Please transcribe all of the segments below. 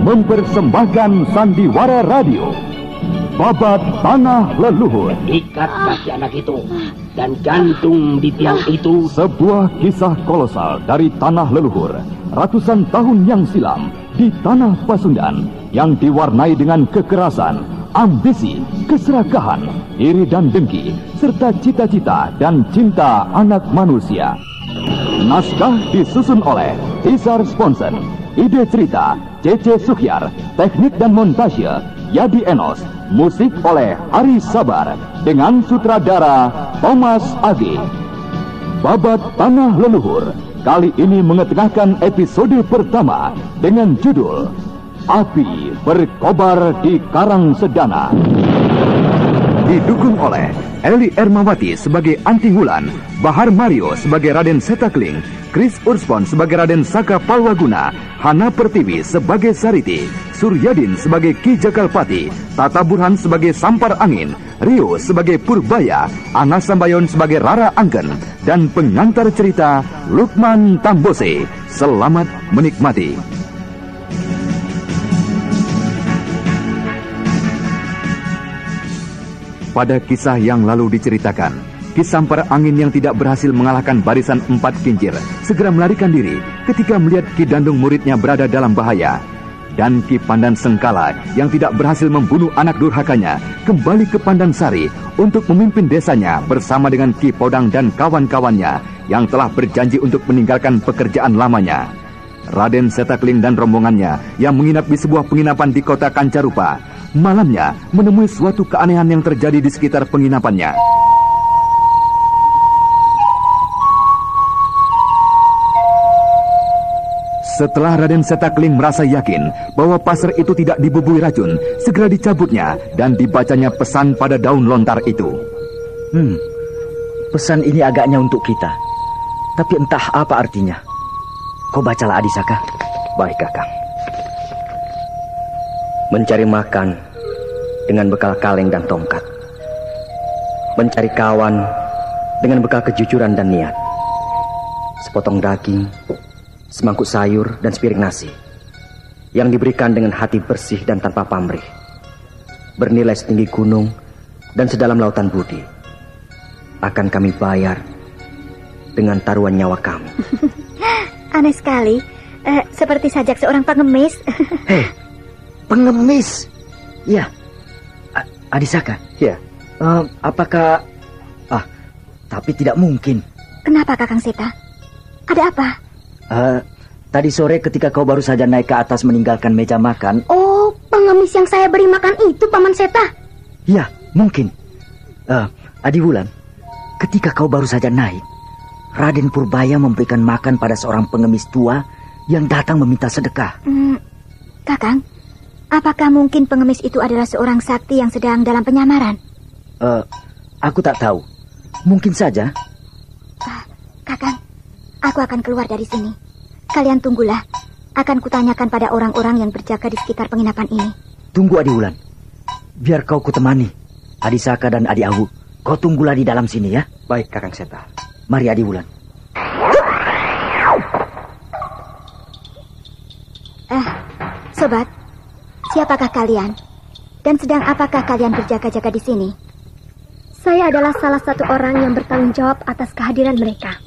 mempersembahkan sandiwara radio Babat Tanah Leluhur. Ikat kaki anak itu dan gantung di tiang itu. Sebuah kisah kolosal dari tanah leluhur ratusan tahun yang silam di tanah Pasundan yang diwarnai dengan kekerasan, ambisi, keserakahan, iri dan dengki, serta cita-cita dan cinta anak manusia. Naskah disusun oleh Tisar Sponsen, ide cerita C.C. Suhyar, teknik dan montase Yadi Enos, musik oleh Ari Sabar, dengan sutradara Thomas Agi. Babat Tanah Leluhur kali ini mengetengahkan episode pertama dengan judul Api Berkobar di Karang Sedana. Didukung oleh Eli Ermawati sebagai Anti Wulan, Bahar Mario sebagai Raden Setakling, Chris Urspon sebagai Raden Saka Palwaguna, Hana Pertiwi sebagai Sariti, Suryadin sebagai Ki Jagalpati, Tata Burhan sebagai Sampar Angin, Rio sebagai Purbaya, Anga Sambayon sebagai Rara Angken, dan pengantar cerita Lukman Tambose. Selamat menikmati. Pada kisah yang lalu diceritakan, Ki Sampar Angin yang tidak berhasil mengalahkan barisan 4 kincir segera melarikan diri ketika melihat Ki Dandung muridnya berada dalam bahaya. Dan Ki Pandan Sengkala yang tidak berhasil membunuh anak durhakanya kembali ke Pandansari untuk memimpin desanya bersama dengan Ki Podang dan kawan-kawannya yang telah berjanji untuk meninggalkan pekerjaan lamanya. Raden Setakling dan rombongannya yang menginap di sebuah penginapan di kota Kancarupa malamnya menemui suatu keanehan yang terjadi di sekitar penginapannya. Setelah Raden Setakling merasa yakin bahwa pasar itu tidak dibubui racun, segera dicabutnya dan dibacanya pesan pada daun lontar itu. Pesan ini agaknya untuk kita, tapi entah apa artinya. Kau bacalah, Adisaka. Baik, Kakang. Mencari makan dengan bekal kaleng dan tongkat. Mencari kawan dengan bekal kejujuran dan niat. Sepotong daging, semangkuk sayur dan sepiring nasi yang diberikan dengan hati bersih dan tanpa pamrih, bernilai setinggi gunung dan sedalam lautan budi, akan kami bayar dengan taruhan nyawa kami. Aneh sekali, seperti sajak seorang pengemis. Hei, pengemis? Ya, Adisaka. Ya. Apakah? Tapi tidak mungkin. Kenapa, Kakang Seta? Ada apa? Tadi sore ketika kau baru saja naik ke atas meninggalkan meja makan. Oh, pengemis yang saya beri makan itu, Paman Seta? Ya, mungkin. Adi Wulan, ketika kau baru saja naik, Raden Purbaya memberikan makan pada seorang pengemis tua yang datang meminta sedekah. Kakang, apakah mungkin pengemis itu adalah seorang sakti yang sedang dalam penyamaran? Aku tak tahu. Mungkin saja. Kakang, aku akan keluar dari sini. Kalian tunggulah. Akan kutanyakan pada orang-orang yang berjaga di sekitar penginapan ini. Tunggu, Adi Wulan. Biar kau kutemani. Adisaka dan Adi Awu, kau tunggulah di dalam sini ya. Baik, Kakang Seta. Mari, Adi Wulan. Sobat, siapakah kalian? Dan sedang apakah kalian berjaga-jaga di sini? Saya adalah salah satu orang yang bertanggung jawab atas kehadiran mereka.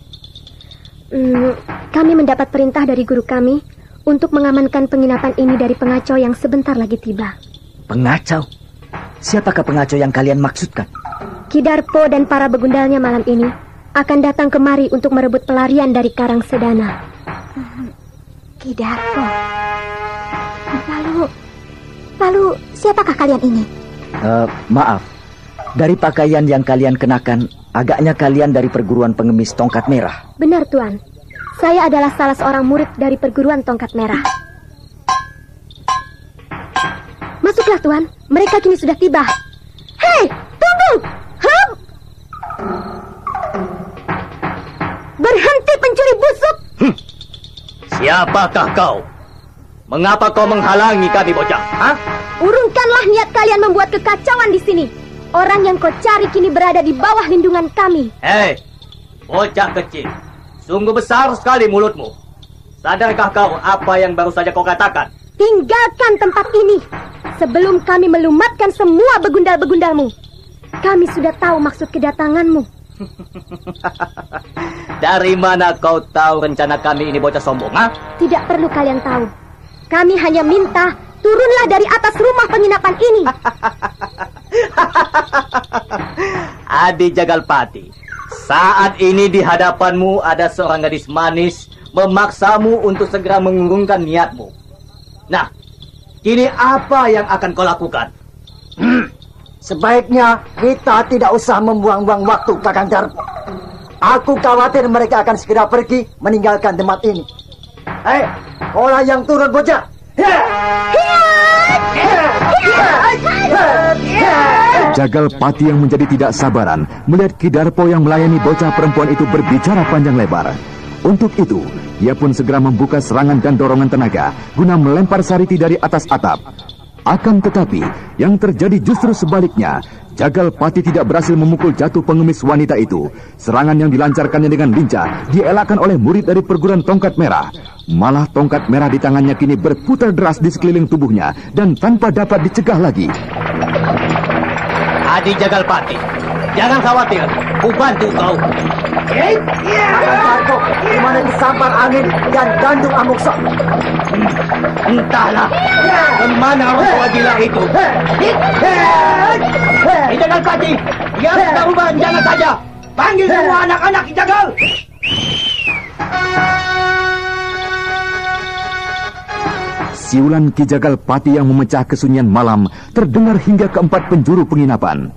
Kami mendapat perintah dari guru kami untuk mengamankan penginapan ini dari pengacau yang sebentar lagi tiba. Pengacau? Siapakah pengacau yang kalian maksudkan? Ki Darpo dan para begundalnya malam ini akan datang kemari untuk merebut pelarian dari Karang Sedana. Ki Darpo. Lalu siapakah kalian ini? Maaf. Dari pakaian yang kalian kenakan, agaknya kalian dari perguruan pengemis Tongkat Merah. Benar, Tuan. Saya adalah salah seorang murid dari perguruan Tongkat Merah. Masuklah, Tuan. Mereka kini sudah tiba. Hei, tunggu! Berhenti pencuri busuk! Siapakah kau? Mengapa kau menghalangi kami, bocah? Urungkanlah niat kalian membuat kekacauan di sini. Orang yang kau cari kini berada di bawah lindungan kami. Hei, bocah kecil. Sungguh besar sekali mulutmu. Sadarkah kau apa yang baru saja kau katakan? tinggalkan tempat ini sebelum kami melumatkan semua begundal-begundalmu. Kami sudah tahu maksud kedatanganmu. Dari mana kau tahu rencana kami ini, bocah sombong, ha? Tidak perlu kalian tahu. Kami hanya minta turunlah dari atas rumah penginapan ini. Adi Jagalpati, saat ini di hadapanmu ada seorang gadis manis memaksamu untuk segera mengurungkan niatmu. Nah, kini apa yang akan kau lakukan? Sebaiknya kita tidak usah membuang-buang waktu, Kakang Darpo. Aku khawatir mereka akan segera pergi meninggalkan tempat ini. Hei, orang yang turun bocah. Jagalpati yang menjadi tidak sabaran melihat Ki Darpo yang melayani bocah perempuan itu berbicara panjang lebar. Untuk itu, ia pun segera membuka serangan dan dorongan tenaga guna melempar Sariti dari atas atap. Akan tetapi, yang terjadi justru sebaliknya. Jagalpati tidak berhasil memukul jatuh pengemis wanita itu. Serangan yang dilancarkannya dengan lincah dielakkan oleh murid dari perguruan Tongkat Merah. Malah tongkat merah di tangannya kini berputar deras di sekeliling tubuhnya dan tanpa dapat dicegah lagi. Adi Jagalpati, jangan khawatir, ku bantu kau. Darpo, dimana disampar angin dan gandung amuksa. Entahlah, kemana orang gila itu? Jagalpati, dia sudah ubah rencana saja. Panggil semua anak-anak Jagal. Siulan Ki Jagalpati yang memecah kesunyian malam terdengar hingga keempat penjuru penginapan.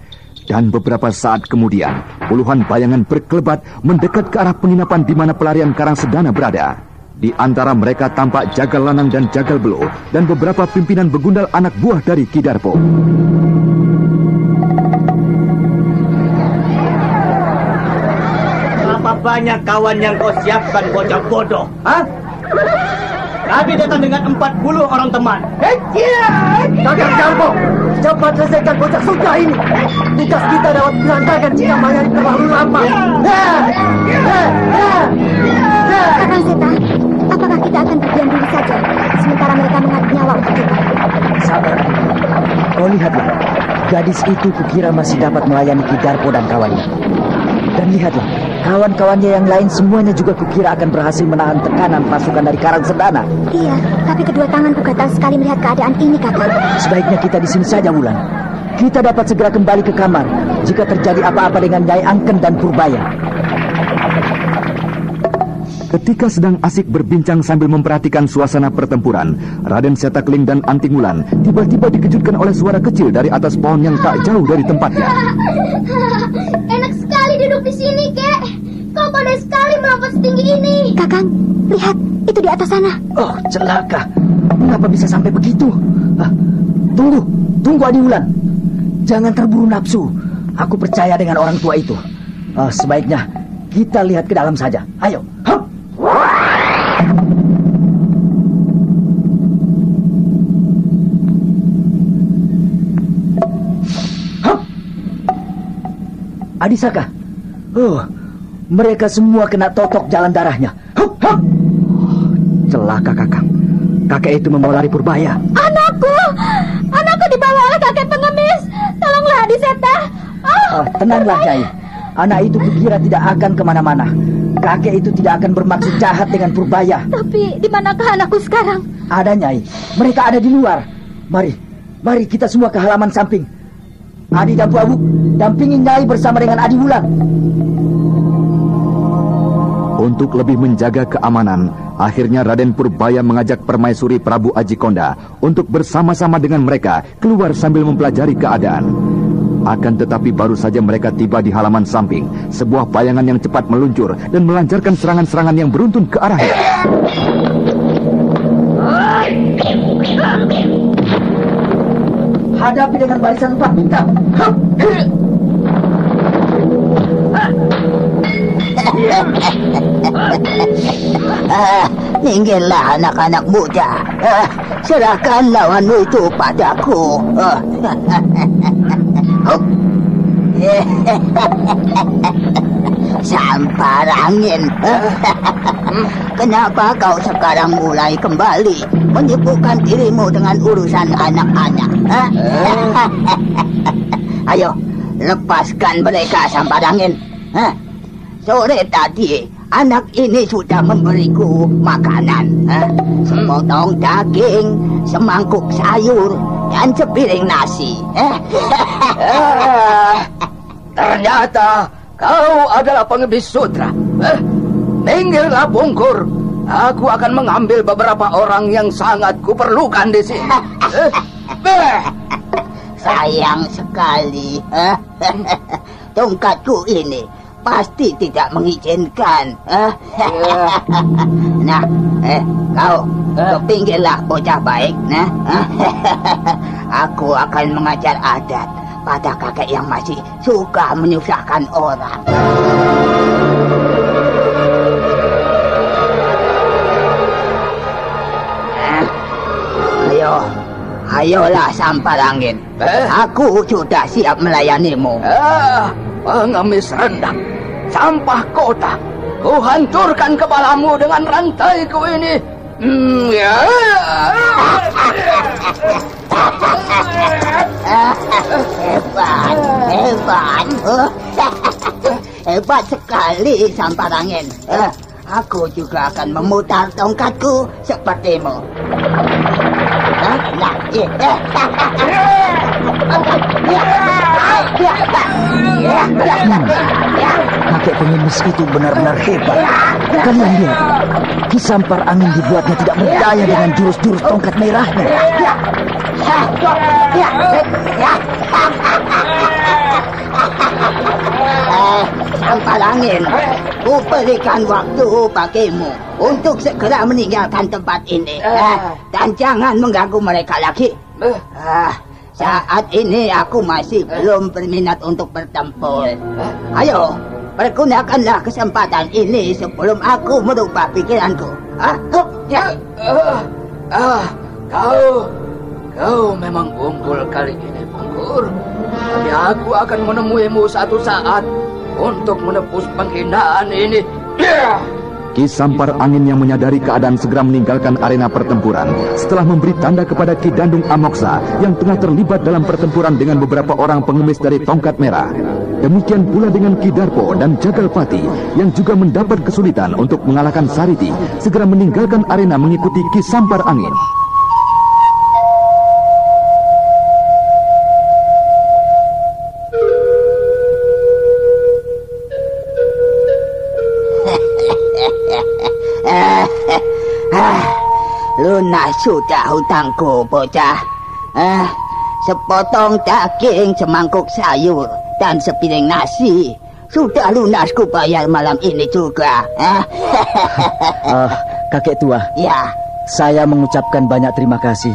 Dan beberapa saat kemudian, puluhan bayangan berkelebat mendekat ke arah penginapan di mana pelarian Karang Sedana berada. Di antara mereka tampak Jagal Lanang dan Jagal Belo dan beberapa pimpinan begundal anak buah dari Ki Darpo. Berapa banyak kawan yang kau siapkan, bocah bodoh? Hah? Kami datang dengan 40 orang teman. Kakang Darpo, cepat selesaikan bocah suka ini. Tugas kita dapat berantakan jika Mayani terlalu lama. Kakang Seta, apakah kita akan berdiam diri saja sementara mereka mengadu nyawa untuk kita? Sabar. Kau lihatlah, gadis itu kukira masih dapat melayani Ki Darpo dan kawannya. Dan lihatlah, kawan-kawannya yang lain semuanya juga kukira akan berhasil menahan tekanan pasukan dari Karang Sedana. Iya, tapi kedua tanganku gatal sekali melihat keadaan ini, Kakang. Sebaiknya kita di sini saja, Wulan. Kita dapat segera kembali ke kamar jika terjadi apa-apa dengan Nyai Angken dan Purbaya. Ketika sedang asik berbincang sambil memperhatikan suasana pertempuran, Raden Setakling dan Anting Wulan tiba-tiba dikejutkan oleh suara kecil dari atas pohon yang tak jauh dari tempatnya. Enak sekali duduk di sini, Kek. Kau pandai sekali melompat setinggi ini. Kakang, lihat, itu di atas sana. Oh, celaka. Mengapa bisa sampai begitu? Tunggu Adi Wulan. Jangan terburu nafsu. Aku percaya dengan orang tua itu. Sebaiknya kita lihat ke dalam saja. Ayo. Hup. Adisaka. Mereka semua kena totok jalan darahnya. Celaka, Kakang. Kakek itu membawa lari Purbaya. Anakku dibawa oleh kakek pengemis. Tolonglah Adiseta. Tenanglah, Nyai. Anak itu kukira tidak akan kemana-mana. Kakek itu tidak akan bermaksud jahat dengan Purbaya. Tapi di manakah anakku sekarang? Ada, Nyai. Mereka ada di luar. Mari kita semua ke halaman samping. Adi Dapu Abu, dampingi Nyai bersama dengan Adi Wulan. Untuk lebih menjaga keamanan, akhirnya Raden Purbaya mengajak Permaisuri Prabu Ajikonda untuk bersama-sama dengan mereka keluar sambil mempelajari keadaan. Akan tetapi baru saja mereka tiba di halaman samping, sebuah bayangan yang cepat meluncur dan melancarkan serangan-serangan yang beruntun ke arahnya. Hadapi dengan barisan 4 bintang. Minggirlah anak-anak muda. Serahkan lawanmu itu padaku. Sampar angin. Kenapa kau sekarang mulai kembali menyibukkan dirimu dengan urusan anak-anak? Ayo, lepaskan mereka, Sampar angin. Sore tadi anak ini sudah memberiku makanan, sepotong daging, semangkuk sayur, dan sepiring nasi. Ternyata kau adalah pengebis sutra. Minggirlah, Bungkur. Aku akan mengambil beberapa orang yang sangat kuperlukan di sini. Sayang sekali. Tongkatku ini pasti tidak mengizinkan. Nah, kau pinggirlah, bocah baik. Nah, aku akan mengajar adat pada kakek yang masih suka menyusahkan orang. Ayolah, Sampar angin. Aku sudah siap melayanimu. Pengemis rendang, sampah kota. Ku hancurkan kepalamu dengan rantaiku ini. Hebat sekali, Sampar angin. Aku juga akan memutar tongkatku sepertimu. Kakek pengemis itu benar-benar hebat. Kalian lihat, Ki Sampar angin dibuatnya tidak berdaya dengan jurus-jurus tongkat merahnya. Sampar angin, ku berikan waktu bagimu untuk segera meninggalkan tempat ini. Dan jangan mengganggu mereka lagi. Saat ini aku masih belum berminat untuk bertempur. Ayo, pergunakanlah kesempatan ini sebelum aku merubah pikiranku. Kau memang unggul kali ini, Bungkur. Tapi aku akan menemuimu satu saat untuk menebus penghinaan ini. Ki Sampar angin yang menyadari keadaan segera meninggalkan arena pertempuran setelah memberi tanda kepada Ki Dandung Amoksa yang tengah terlibat dalam pertempuran dengan beberapa orang pengemis dari tongkat merah. Demikian pula dengan Ki Darpo dan Jagalpati yang juga mendapat kesulitan untuk mengalahkan Sariti, segera meninggalkan arena mengikuti Ki Sampar angin. Lunas sudah hutangku, bocah. Sepotong daging, semangkuk sayur, dan sepiring nasi sudah lunas ku bayar malam ini juga. Kakek tua. Ya. Saya mengucapkan banyak terima kasih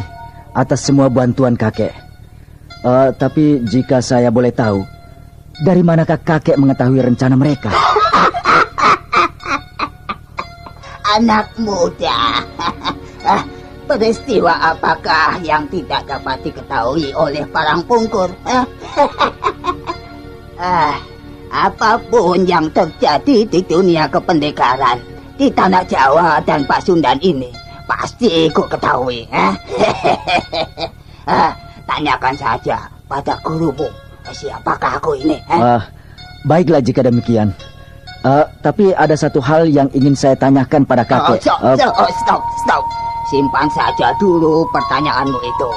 atas semua bantuan kakek. Tapi jika saya boleh tahu, dari manakah kakek mengetahui rencana mereka? Anak muda. Peristiwa apakah yang tidak dapat diketahui oleh Parang Pungkur? Apapun yang terjadi di dunia kependekaran di tanah Jawa dan Pasundan ini pasti ku ketahui. Tanyakan saja pada gurumu, siapakah aku ini? Baiklah jika demikian. Tapi ada satu hal yang ingin saya tanyakan pada kakek. Stop. Simpan saja dulu pertanyaanmu itu.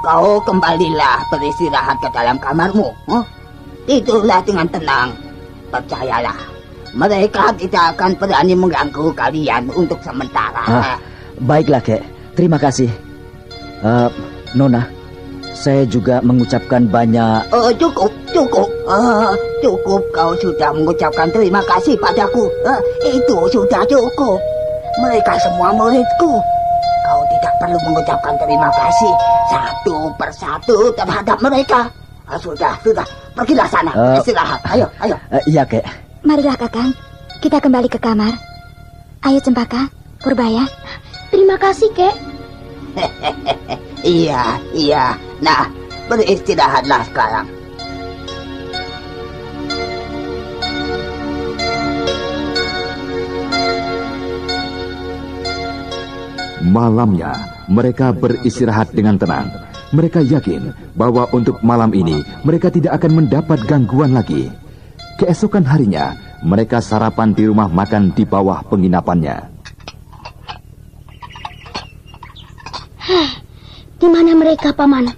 Kau kembalilah beristirahat ke dalam kamarmu. Tidurlah dengan tenang. Percayalah, mereka tidak akan berani mengganggu kalian untuk sementara. Baiklah, Kek. Terima kasih. Nona, saya juga mengucapkan banyak... Cukup. Cukup kau sudah mengucapkan terima kasih padaku. Itu sudah cukup. Mereka semua muridku. Kau tidak perlu mengucapkan terima kasih satu persatu terhadap mereka. Sudah. Pergilah sana, istirahat. Ayo. Iya, Kek. Marilah, Kakang. Kita kembali ke kamar. Ayo, Cempaka, Purbaya. Terima kasih, Kek. Iya. Nah, beristirahatlah sekarang. Malamnya, mereka beristirahat dengan tenang. Mereka yakin bahwa untuk malam ini mereka tidak akan mendapat gangguan lagi. Keesokan harinya, mereka sarapan di rumah makan di bawah penginapannya. Di mana mereka, Paman?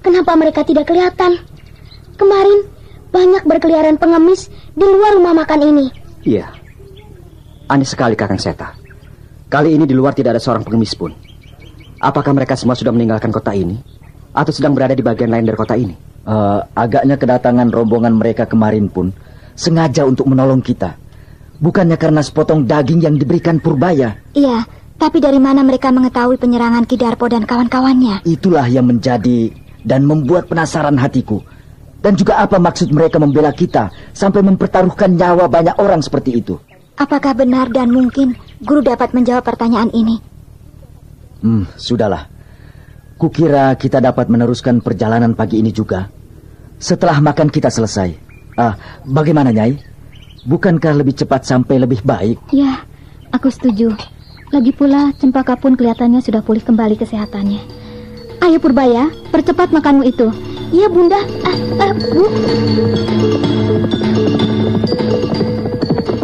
Kenapa mereka tidak kelihatan? Kemarin banyak berkeliaran pengemis di luar rumah makan ini. Iya. Aneh sekali, Kakang Seta. Kali ini di luar tidak ada seorang pengemis pun. Apakah mereka semua sudah meninggalkan kota ini? Atau sedang berada di bagian lain dari kota ini? Agaknya kedatangan rombongan mereka kemarin pun sengaja untuk menolong kita. Bukannya karena sepotong daging yang diberikan Purbaya. Iya, tapi dari mana mereka mengetahui penyerangan Ki Darpo dan kawan-kawannya? Itulah yang menjadi dan membuat penasaran hatiku. Dan juga apa maksud mereka membela kita sampai mempertaruhkan nyawa banyak orang seperti itu? Apakah benar dan mungkin guru dapat menjawab pertanyaan ini? Sudahlah. Kukira kita dapat meneruskan perjalanan pagi ini juga. Setelah makan kita selesai. Bagaimana, Nyai? Bukankah lebih cepat sampai lebih baik? Ya, aku setuju. Lagi pula Cempaka pun kelihatannya sudah pulih kembali kesehatannya. Ayo Purbaya, percepat makanmu itu. Iya Bunda. Bu.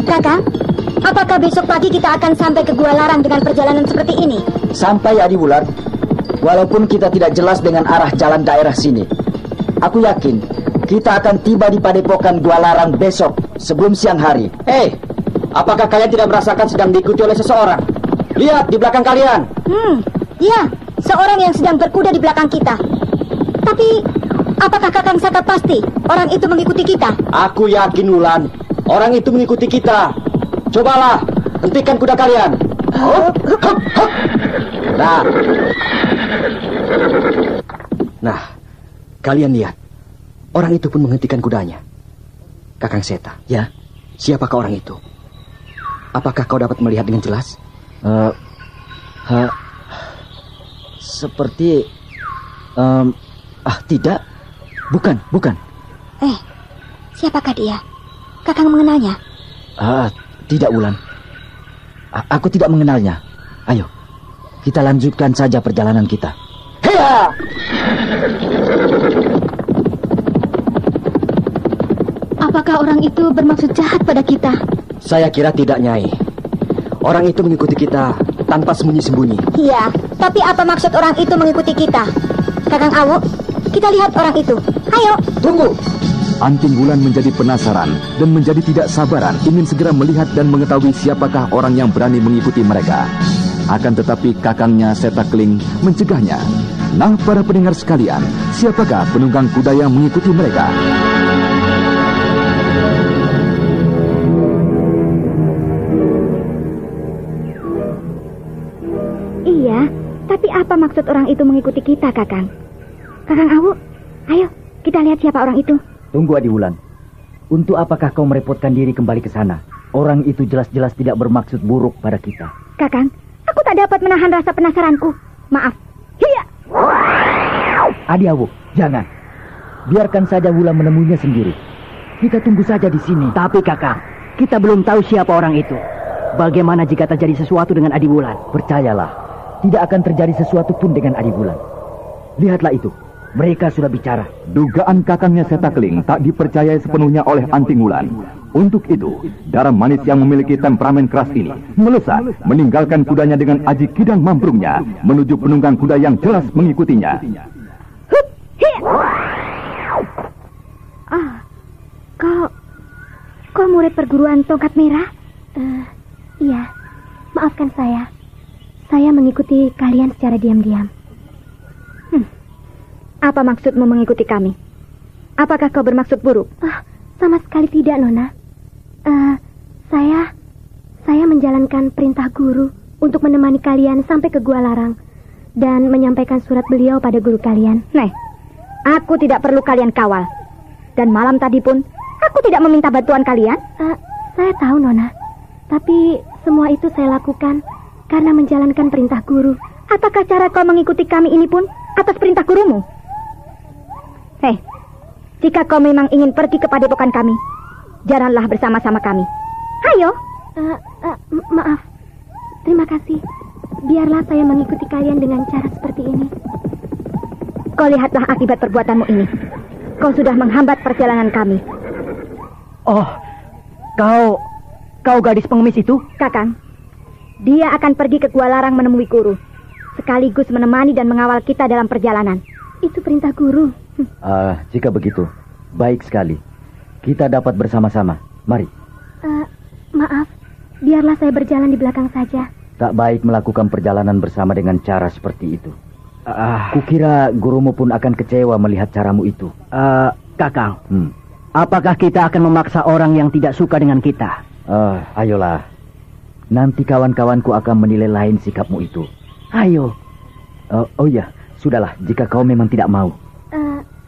Kakang, apakah besok pagi kita akan sampai ke Gua Larang dengan perjalanan seperti ini? Sampai, Adi Wulan. Walaupun kita tidak jelas dengan arah jalan daerah sini, aku yakin kita akan tiba di padepokan Gua Larang besok sebelum siang hari. Hei, apakah kalian tidak merasakan sedang diikuti oleh seseorang? Lihat di belakang kalian. Ya, seorang yang sedang berkuda di belakang kita. Tapi, apakah Kakang Saka pasti orang itu mengikuti kita? Aku yakin, Wulan. Orang itu mengikuti kita. Cobalah, hentikan kuda kalian. Nah, kalian lihat. Orang itu pun menghentikan kudanya. Kakang Seta. Ya? Siapakah orang itu? Apakah kau dapat melihat dengan jelas? Seperti... tidak. Bukan. Siapakah dia? Kakang mengenalnya? Tidak, Wulan. Aku tidak mengenalnya. Ayo, kita lanjutkan saja perjalanan kita. Heya! Apakah orang itu bermaksud jahat pada kita? Saya kira tidak, Nyai. Orang itu mengikuti kita tanpa sembunyi-sembunyi. Iya, tapi apa maksud orang itu mengikuti kita? Kakang Awu, kita lihat orang itu. Ayo. Tunggu. Anting Wulan menjadi penasaran dan menjadi tidak sabaran ingin segera melihat dan mengetahui siapakah orang yang berani mengikuti mereka. Akan tetapi kakangnya Seta Keling mencegahnya. Nah, para pendengar sekalian, siapakah penunggang kuda yang mengikuti mereka? Iya, tapi apa maksud orang itu mengikuti kita, Kakang? Kakang Awu, ayo kita lihat siapa orang itu. Tunggu, Adi Wulan. Untuk apakah kau merepotkan diri kembali ke sana? Orang itu jelas-jelas tidak bermaksud buruk pada kita. Kakang, aku tak dapat menahan rasa penasaranku. Maaf. Hiya! Adi Awu, jangan. Biarkan saja Wulan menemuinya sendiri. Kita tunggu saja di sini. Tapi Kakang, kita belum tahu siapa orang itu. Bagaimana jika terjadi sesuatu dengan Adi Wulan? Percayalah, tidak akan terjadi sesuatu pun dengan Adi Wulan. Lihatlah itu. Mereka sudah bicara. Dugaan kakangnya Seta Keling tak dipercayai sepenuhnya oleh Anting Wulan. Untuk itu, darah manis yang memiliki temperamen keras ini melesat, meninggalkan kudanya dengan aji kidang mambrungnya menuju penunggang kuda yang jelas mengikutinya. Kau murid perguruan tongkat merah? Iya, maafkan saya. Saya mengikuti kalian secara diam-diam. Apa maksudmu mengikuti kami? Apakah kau bermaksud buruk? Sama sekali tidak, Nona. Saya menjalankan perintah guru untuk menemani kalian sampai ke Gua Larang dan menyampaikan surat beliau pada guru kalian. Aku tidak perlu kalian kawal. Dan malam tadi pun, aku tidak meminta bantuan kalian. Saya tahu, Nona. Tapi semua itu saya lakukan karena menjalankan perintah guru. Apakah cara kau mengikuti kami ini pun atas perintah gurumu? Jika kau memang ingin pergi ke padepokan kami, jalanlah bersama-sama kami. Ayo. Maaf. Terima kasih. biarlah saya mengikuti kalian dengan cara seperti ini. Kau lihatlah akibat perbuatanmu ini. Kau sudah menghambat perjalanan kami. Oh, kau gadis pengemis itu? Kakang, dia akan pergi ke Gua Larang menemui guru, sekaligus menemani dan mengawal kita dalam perjalanan. Itu perintah guru. Jika begitu, baik sekali. Kita dapat bersama-sama. Mari. Maaf, biarlah saya berjalan di belakang saja. Tak baik melakukan perjalanan bersama dengan cara seperti itu. Kukira gurumu pun akan kecewa melihat caramu itu. Kakang, apakah kita akan memaksa orang yang tidak suka dengan kita? Ayolah. Nanti kawan-kawanku akan menilai lain sikapmu itu. Ayo. Oh iya, sudahlah jika kau memang tidak mau.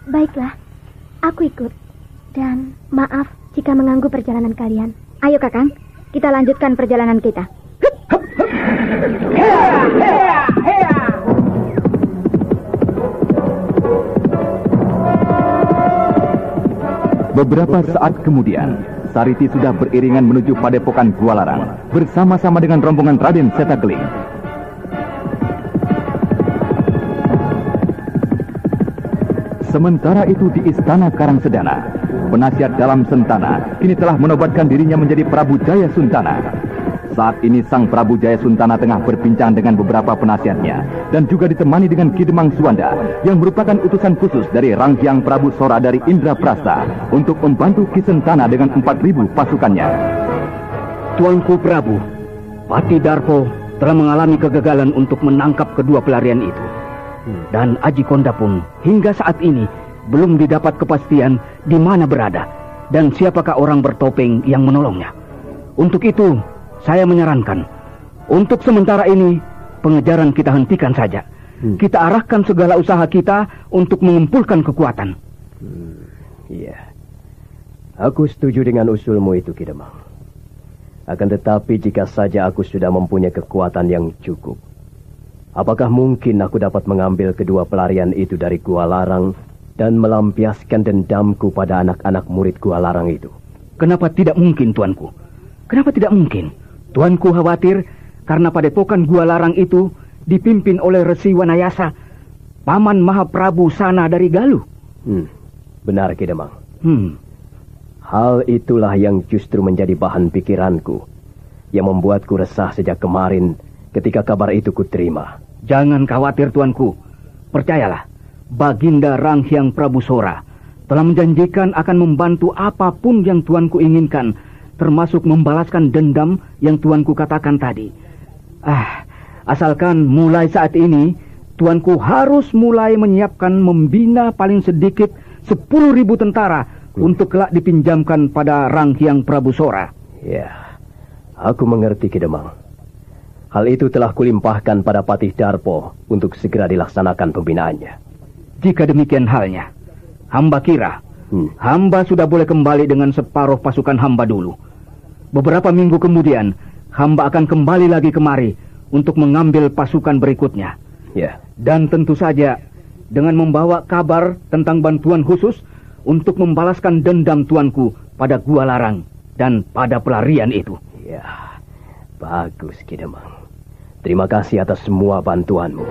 Baiklah, aku ikut. Dan maaf jika mengganggu perjalanan kalian. Ayo Kakang, kita lanjutkan perjalanan kita. Beberapa saat kemudian, Sariti sudah beriringan menuju padepokan Gua Larang bersama-sama dengan rombongan Raden Setageling. Sementara itu di Istana Karangsedana, penasihat dalam Sentana kini telah menobatkan dirinya menjadi Prabu Jaya Suntana. Saat ini Sang Prabu Jaya Suntana tengah berbincang dengan beberapa penasihatnya dan juga ditemani dengan Ki Demang Suwanda yang merupakan utusan khusus dari Ranghyang Prabu Sora dari Indraprasta untuk membantu Ki Sentana dengan 4.000 pasukannya. Tuanku Prabu, Pati Darpo telah mengalami kegagalan untuk menangkap kedua pelarian itu. Dan Aji Konda pun hingga saat ini belum didapat kepastian di mana berada dan siapakah orang bertopeng yang menolongnya. Untuk itu, saya menyarankan, untuk sementara ini, pengejaran kita hentikan saja. Kita arahkan segala usaha kita untuk mengumpulkan kekuatan. Iya. Aku setuju dengan usulmu itu, Ki Demang. Akan tetapi jika saja aku sudah mempunyai kekuatan yang cukup, apakah mungkin aku dapat mengambil kedua pelarian itu dari Gua Larang dan melampiaskan dendamku pada anak-anak murid Gua Larang itu? Kenapa tidak mungkin, Tuanku? Kenapa tidak mungkin? Tuanku khawatir karena padepokan Gua Larang itu dipimpin oleh Resi Wanayasa, Paman Mahaprabu Sana dari Galuh. Benar, Ki Demang. Hal itulah yang justru menjadi bahan pikiranku, yang membuatku resah sejak kemarin ketika kabar itu kuterima. Jangan khawatir, Tuanku. Percayalah, Baginda Ranghyang Prabu Sora telah menjanjikan akan membantu apapun yang Tuanku inginkan, termasuk membalaskan dendam yang Tuanku katakan tadi. Asalkan mulai saat ini, Tuanku harus mulai menyiapkan membina paling sedikit 10.000 tentara untuk kelak dipinjamkan pada Ranghyang Prabu Sora. Ya, aku mengerti, Ki Demang. Hal itu telah kulimpahkan pada Patih Darpo untuk segera dilaksanakan pembinaannya. Jika demikian halnya, hamba kira hamba sudah boleh kembali dengan separuh pasukan hamba dulu. Beberapa minggu kemudian, hamba akan kembali lagi kemari untuk mengambil pasukan berikutnya. Ya. Dan tentu saja dengan membawa kabar tentang bantuan khusus untuk membalaskan dendam Tuanku pada Gua Larang dan pada pelarian itu. Ya, bagus, Ki Demang. Terima kasih atas semua bantuanmu.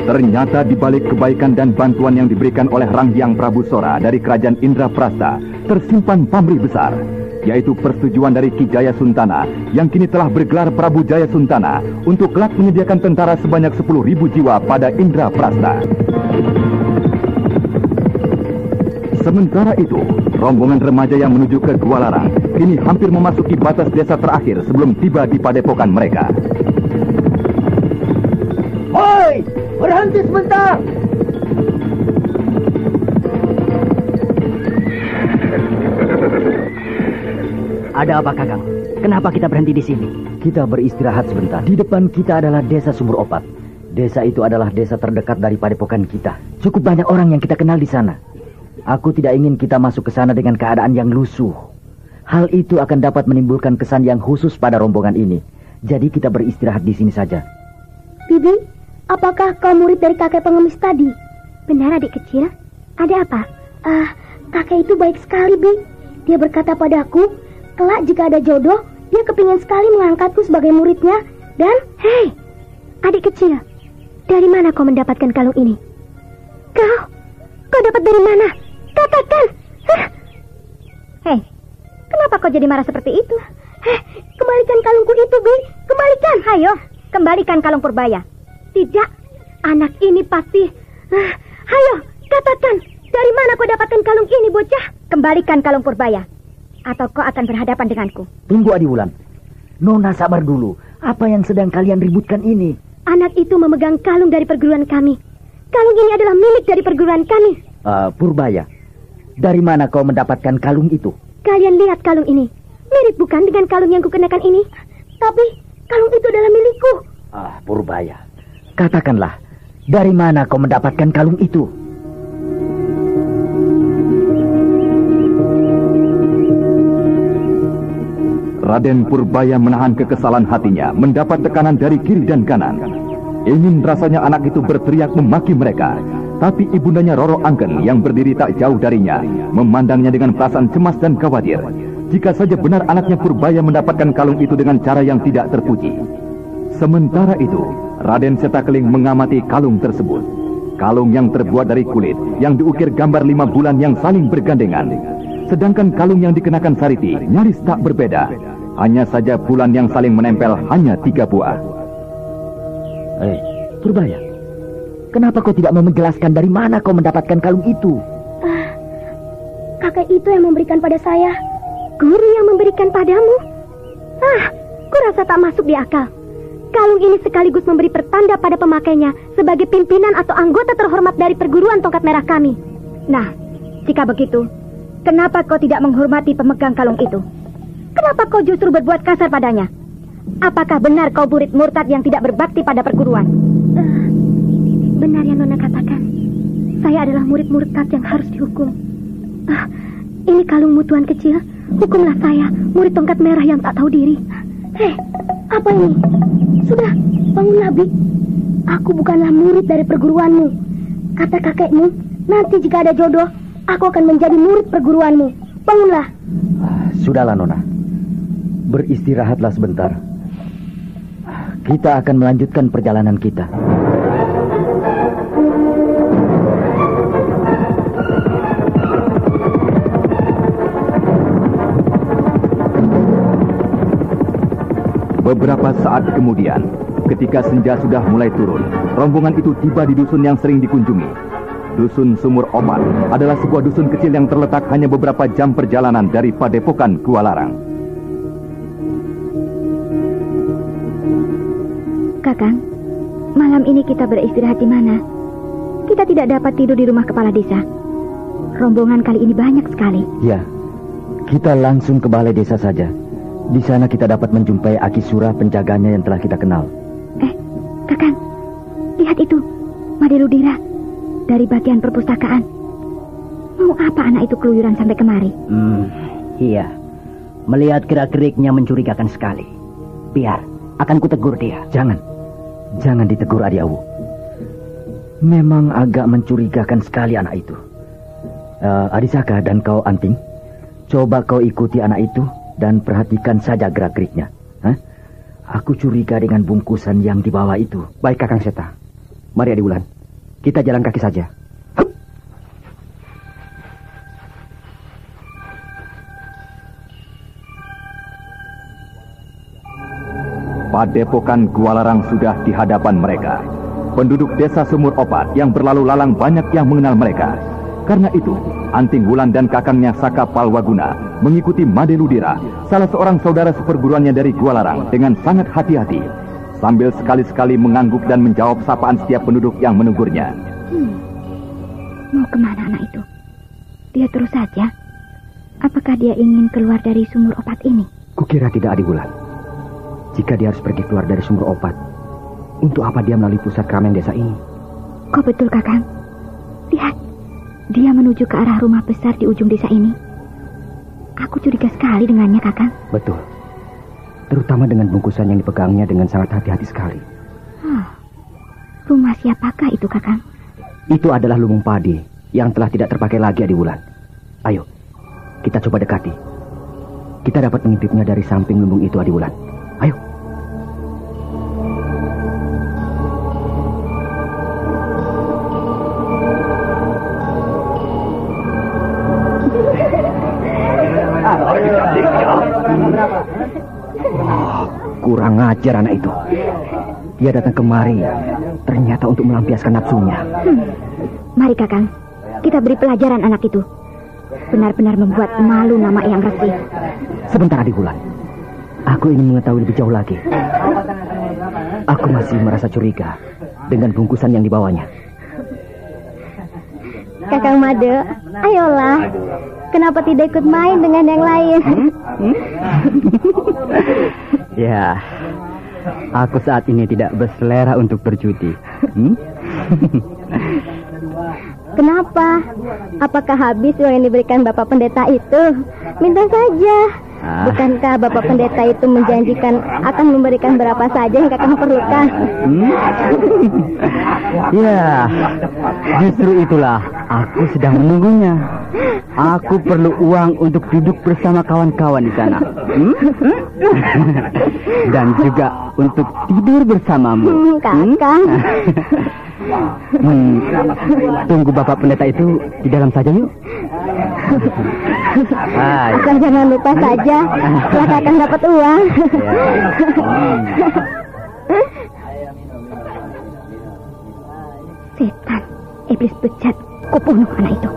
Ternyata di balik kebaikan dan bantuan yang diberikan oleh Ranghyang Prabu Sora dari kerajaan Indraprasta tersimpan pamrih besar, yaitu persetujuan dari Ki Jaya Suntana yang kini telah bergelar Prabu Jaya Suntana untuk kelak menyediakan tentara sebanyak 10.000 jiwa pada Indraprasta. Sementara itu, rombongan remaja yang menuju ke Gua Larang kini hampir memasuki batas desa terakhir sebelum tiba di padepokan mereka. Hoi! Berhenti sebentar! Ada apa, Kakang? Kenapa kita berhenti di sini? Kita beristirahat sebentar. Di depan kita adalah desa Sumber Opat. Desa itu adalah desa terdekat dari padepokan kita. Cukup banyak orang yang kita kenal di sana. Aku tidak ingin kita masuk ke sana dengan keadaan yang lusuh. Hal itu akan dapat menimbulkan kesan yang khusus pada rombongan ini. Jadi kita beristirahat di sini saja. Bibi, apakah kau murid dari kakek pengemis tadi? Benar, adik kecil. Ada apa? Kakek itu baik sekali, Bi. Dia berkata padaku, kelak jika ada jodoh, Dia kepingin sekali mengangkatku sebagai muridnya. Dan, hei, adik kecil, dari mana kau mendapatkan kalung ini? Kau dapat dari mana? Katakan. Hei, kenapa kau jadi marah seperti itu? Kembalikan kalungku itu, Bi. Kembalikan. Ayo, kembalikan kalung Purbaya. Tidak, anak ini pasti. Ayo, katakan, dari mana kau dapatkan kalung ini, bocah? Kembalikan kalung Purbaya, atau kau akan berhadapan denganku. Tunggu, Adiwulan. Nona, sabar dulu. Apa yang sedang kalian ributkan ini? Anak itu memegang kalung dari perguruan kami. Kalung ini adalah milik dari perguruan kami. Purbaya, dari mana kau mendapatkan kalung itu? Kalian lihat kalung ini. Mirip bukan dengan kalung yang kukenakan ini? Tapi kalung itu adalah milikku. Purbaya, katakanlah, dari mana kau mendapatkan kalung itu? Raden Purbaya menahan kekesalan hatinya, mendapat tekanan dari kiri dan kanan. Ingin rasanya anak itu berteriak memaki mereka, tapi ibundanya Roro Angken yang berdiri tak jauh darinya, memandangnya dengan perasaan cemas dan khawatir. Jika saja benar anaknya Purbaya mendapatkan kalung itu dengan cara yang tidak terpuji. Sementara itu, Raden Setakeling mengamati kalung tersebut. Kalung yang terbuat dari kulit, yang diukir gambar 5 bulan yang saling bergandengan. Sedangkan kalung yang dikenakan Sariti nyaris tak berbeda. Hanya saja bulan yang saling menempel hanya 3 buah. Purbaya, kenapa kau tidak mau menjelaskan dari mana kau mendapatkan kalung itu? Kakek itu yang memberikan pada saya. Guru yang memberikan padamu. Kurasa tak masuk di akal. Kalung ini sekaligus memberi pertanda pada pemakainya sebagai pimpinan atau anggota terhormat dari perguruan tongkat merah kami. Nah, jika begitu, kenapa kau tidak menghormati pemegang kalung itu? Kenapa kau justru berbuat kasar padanya? Apakah benar kau murid murtad yang tidak berbakti pada perguruan? Benar yang Nona katakan. Saya adalah murid murtad yang harus dihukum. Ini kalungmu, Tuan kecil. Hukumlah saya, murid tongkat merah yang tak tahu diri. Apa ini? Sudah, bangunlah, Bi. Aku bukanlah murid dari perguruanmu. Kata kakekmu, nanti jika ada jodoh, aku akan menjadi murid perguruanmu. Bangunlah. Sudahlah, Nona. Beristirahatlah sebentar. Kita akan melanjutkan perjalanan kita. Beberapa saat kemudian, ketika senja sudah mulai turun, rombongan itu tiba di dusun yang sering dikunjungi. Dusun Sumur Opat adalah sebuah dusun kecil yang terletak hanya beberapa jam perjalanan dari Padepokan Gua Larang. Kakang, malam ini kita beristirahat di mana? Kita tidak dapat tidur di rumah kepala desa. Rombongan kali ini banyak sekali. Ya, kita langsung ke balai desa saja. Di sana kita dapat menjumpai Aki Sura, penjaganya yang telah kita kenal. Kakang, lihat itu, Made Ludira dari bagian perpustakaan. Mau apa anak itu keluyuran sampai kemari? Iya, melihat gerak-geriknya mencurigakan sekali. Biar, akan kutegur dia. Jangan ditegur, Adi Awu. Memang agak mencurigakan sekali anak itu. Adisaka dan kau Anting, coba kau ikuti anak itu dan perhatikan saja gerak-geriknya. Aku curiga dengan bungkusan yang dibawa itu. Baik, Kakang Seta. Mari, Adiwulan. Kita jalan kaki saja. Padepokan Gua Larang sudah di hadapan mereka. Penduduk desa Sumur Opat yang berlalu lalang banyak yang mengenal mereka. Karena itu, Anting Wulan dan kakangnya Saka Palwaguna mengikuti Made Ludira, salah seorang saudara seperguruannya dari Gua Larang, dengan sangat hati-hati, sambil sekali-sekali mengangguk dan menjawab sapaan setiap penduduk yang menegurnya. Mau kemana anak itu? Dia terus saja. Apakah dia ingin keluar dari Sumur Opat ini? Kukira tidak, Adiwulan. Jika dia harus pergi keluar dari Sumur Opat, untuk apa dia melalui pusat keramaian desa ini? Kau betul, Kakang. Lihat, dia menuju ke arah rumah besar di ujung desa ini. Aku curiga sekali dengannya, Kakang. Betul. Terutama dengan bungkusan yang dipegangnya dengan sangat hati-hati sekali. Rumah siapakah itu, Kakang? Itu adalah lumbung padi yang telah tidak terpakai lagi, Adiwulan. Ayo, kita coba dekati. kita dapat mengintipnya dari samping lumbung itu, Adiwulan. Ayo. Kurang ajar anak itu. Dia datang kemari ternyata untuk melampiaskan nafsunya. Mari Kakang, kita beri pelajaran anak itu. Benar-benar membuat malu nama Eyang Resi. Sebentar Adiwulan, aku ingin mengetahui lebih jauh lagi. Aku masih merasa curiga dengan bungkusan yang dibawanya. Kakang Made, ayolah. Kenapa tidak ikut main dengan yang lain? Ya, aku saat ini tidak berselera untuk berjudi. Kenapa? Apakah habis uang yang diberikan Bapak Pendeta itu? Minta saja. Bukankah Bapak Pendeta itu menjanjikan akan memberikan berapa saja yang Kakang perlukan? Ya, justru itulah aku sedang menunggunya. Aku perlu uang untuk duduk bersama kawan-kawan di sana. Dan juga untuk tidur bersamamu. Kakang. Tunggu Bapak Pendeta itu di dalam saja yuk. Asal jangan lupa saja setelah Kakang dapat uang. Setan, iblis bejat, kubunuh anak itu.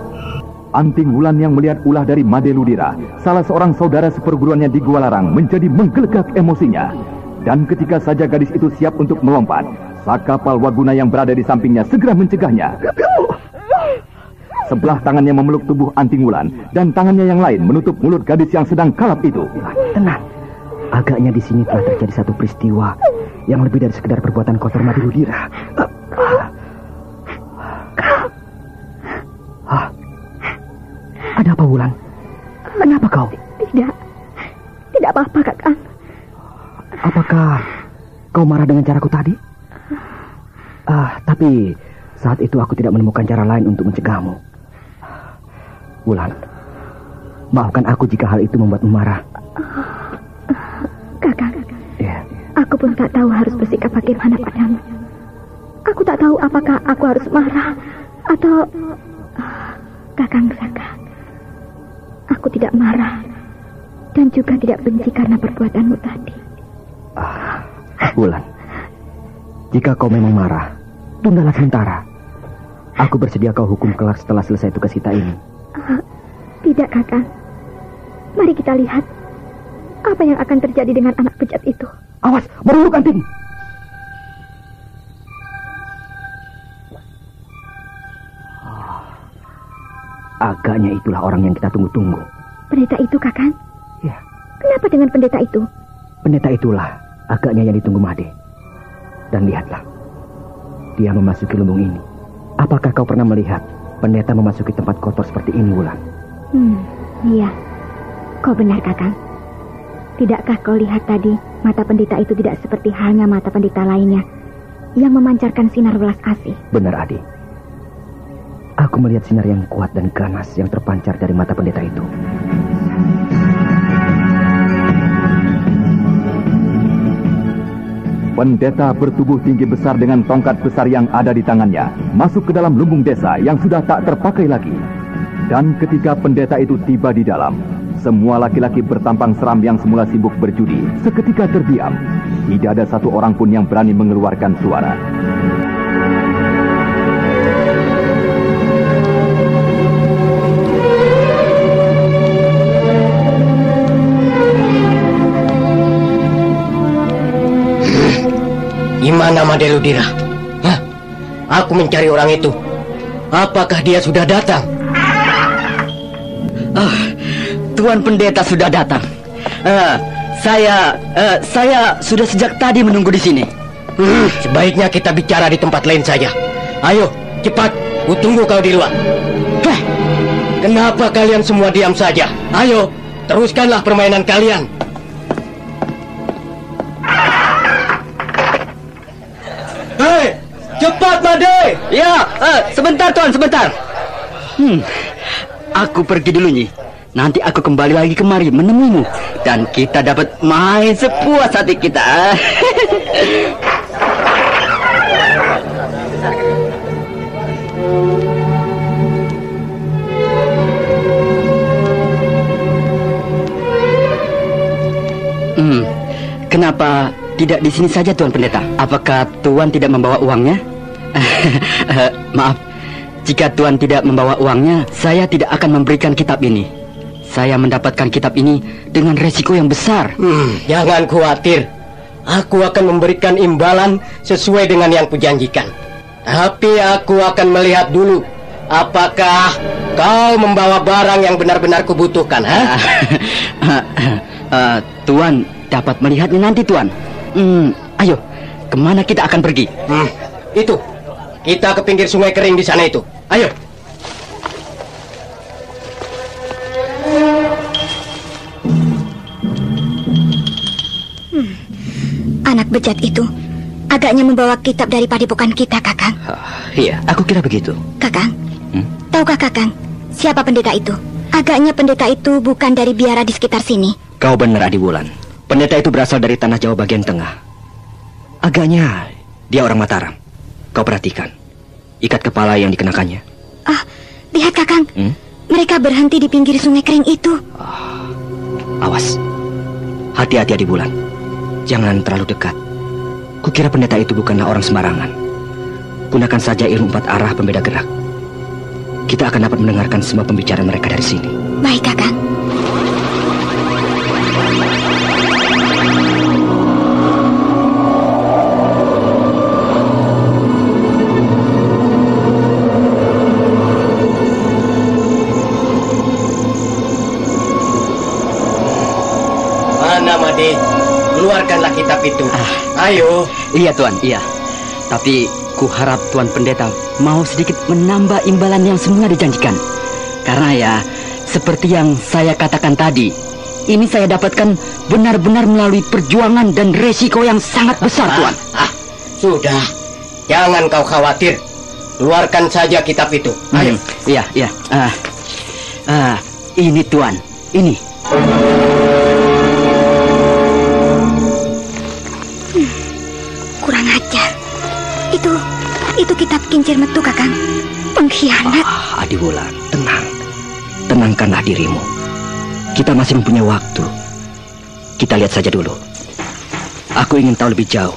Anting Wulan yang melihat ulah dari Made Ludira, salah seorang saudara seperguruannya di Gua Larang, menjadi menggelegak emosinya. Dan ketika saja gadis itu siap untuk melompat, Saka Palwaguna yang berada di sampingnya segera mencegahnya. Sebelah tangannya memeluk tubuh Anting Wulan, dan tangannya yang lain menutup mulut gadis yang sedang kalap itu. Tenang, agaknya di sini telah terjadi satu peristiwa yang lebih dari sekedar perbuatan kotor Made Ludira. Ada apa, Wulan? Kenapa kau? Tidak apa-apa, Kakang. Apakah kau marah dengan caraku tadi? Tapi saat itu aku tidak menemukan cara lain untuk mencegahmu. Wulan, maafkan aku jika hal itu membuatmu marah. Kakang, ya. Aku pun tak tahu harus bersikap bagaimana padamu. Aku tak tahu apakah aku harus marah atau... Kakang Saka, aku tidak marah dan juga tidak benci karena perbuatanmu tadi. Wulan, jika kau memang marah, tundalah sementara. Aku bersedia kau hukum kelak setelah selesai tugas kita ini. Tidak, Kakang. Mari kita lihat apa yang akan terjadi dengan anak bejat itu. Awas, merunduk Anting. Agaknya itulah orang yang kita tunggu-tunggu. Pendeta itu, Kakang? Ya. Kenapa dengan pendeta itu? Pendeta itulah agaknya yang ditunggu Made. Dan lihatlah, dia memasuki lumbung ini. Apakah kau pernah melihat pendeta memasuki tempat kotor seperti ini, Wulan? Iya. Kau benar, Kakang. Tidakkah kau lihat tadi mata pendeta itu tidak seperti halnya mata pendeta lainnya yang memancarkan sinar welas asih? Benar, Adi. Aku melihat sinar yang kuat dan ganas yang terpancar dari mata pendeta itu. Pendeta bertubuh tinggi besar dengan tongkat besar yang ada di tangannya masuk ke dalam lumbung desa yang sudah tak terpakai lagi. Dan ketika pendeta itu tiba di dalam, semua laki-laki bertampang seram yang semula sibuk berjudi seketika terdiam. Tidak ada satu orang pun yang berani mengeluarkan suara. Di mana Made Ludira? Aku mencari orang itu. Apakah dia sudah datang? Tuan Pendeta sudah datang. Saya sudah sejak tadi menunggu di sini. Sebaiknya kita bicara di tempat lain saja. Ayo, cepat. Kutunggu kau di luar. Kenapa kalian semua diam saja? Ayo, teruskanlah permainan kalian. Hei, cepat Made. Ya, sebentar Tuan, sebentar. Aku pergi dulu, Nyi. nanti aku kembali lagi kemari menemuimu dan kita dapat main sepuas hati kita. Kenapa tidak di sini saja, Tuan Pendeta? Apakah Tuan tidak membawa uangnya? Maaf, jika Tuan tidak membawa uangnya, saya tidak akan memberikan kitab ini. Saya mendapatkan kitab ini dengan resiko yang besar. Jangan khawatir, aku akan memberikan imbalan sesuai dengan yang kujanjikan. Tapi aku akan melihat dulu, apakah kau membawa barang yang benar-benar kubutuhkan, Tuan dapat melihatnya nanti, Tuan. Ayo, kemana kita akan pergi? Itu, kita ke pinggir sungai kering di sana itu. Ayo. Anak bejat itu agaknya membawa kitab dari padepokan kita, Kakang. Iya, aku kira begitu. Kakang, tahukah Kakang siapa pendeta itu? Agaknya pendeta itu bukan dari biara di sekitar sini. Kau benar, Adiwulan. Pendeta itu berasal dari tanah Jawa bagian tengah. Agaknya dia orang Mataram. Kau perhatikan ikat kepala yang dikenakannya. Lihat, Kakang. Mereka berhenti di pinggir sungai kering itu. Awas, hati-hati, Adiwulan. Jangan terlalu dekat. Kukira pendeta itu bukanlah orang sembarangan. Gunakan saja ilmu 4 arah pembeda gerak. Kita akan dapat mendengarkan semua pembicaraan mereka dari sini. Baik, Kakang. Mana, Made? Keluarkanlah kitab itu. Ayo. Iya, Tuan, iya. Tapi kuharap Tuan Pendeta mau sedikit menambah imbalan yang semula dijanjikan. Karena ya, seperti yang saya katakan tadi, ini saya dapatkan benar-benar melalui perjuangan dan resiko yang sangat besar, Tuan. Sudah, jangan kau khawatir. Keluarkan saja kitab itu. Ayo. Iya. Ini, Tuan, ini. Kurang ajar. Itu kitab kincir metu, Kakang. Pengkhianat. Adiwulan, tenang. Tenangkanlah dirimu. Kita masih mempunyai waktu. Kita lihat saja dulu. Aku ingin tahu lebih jauh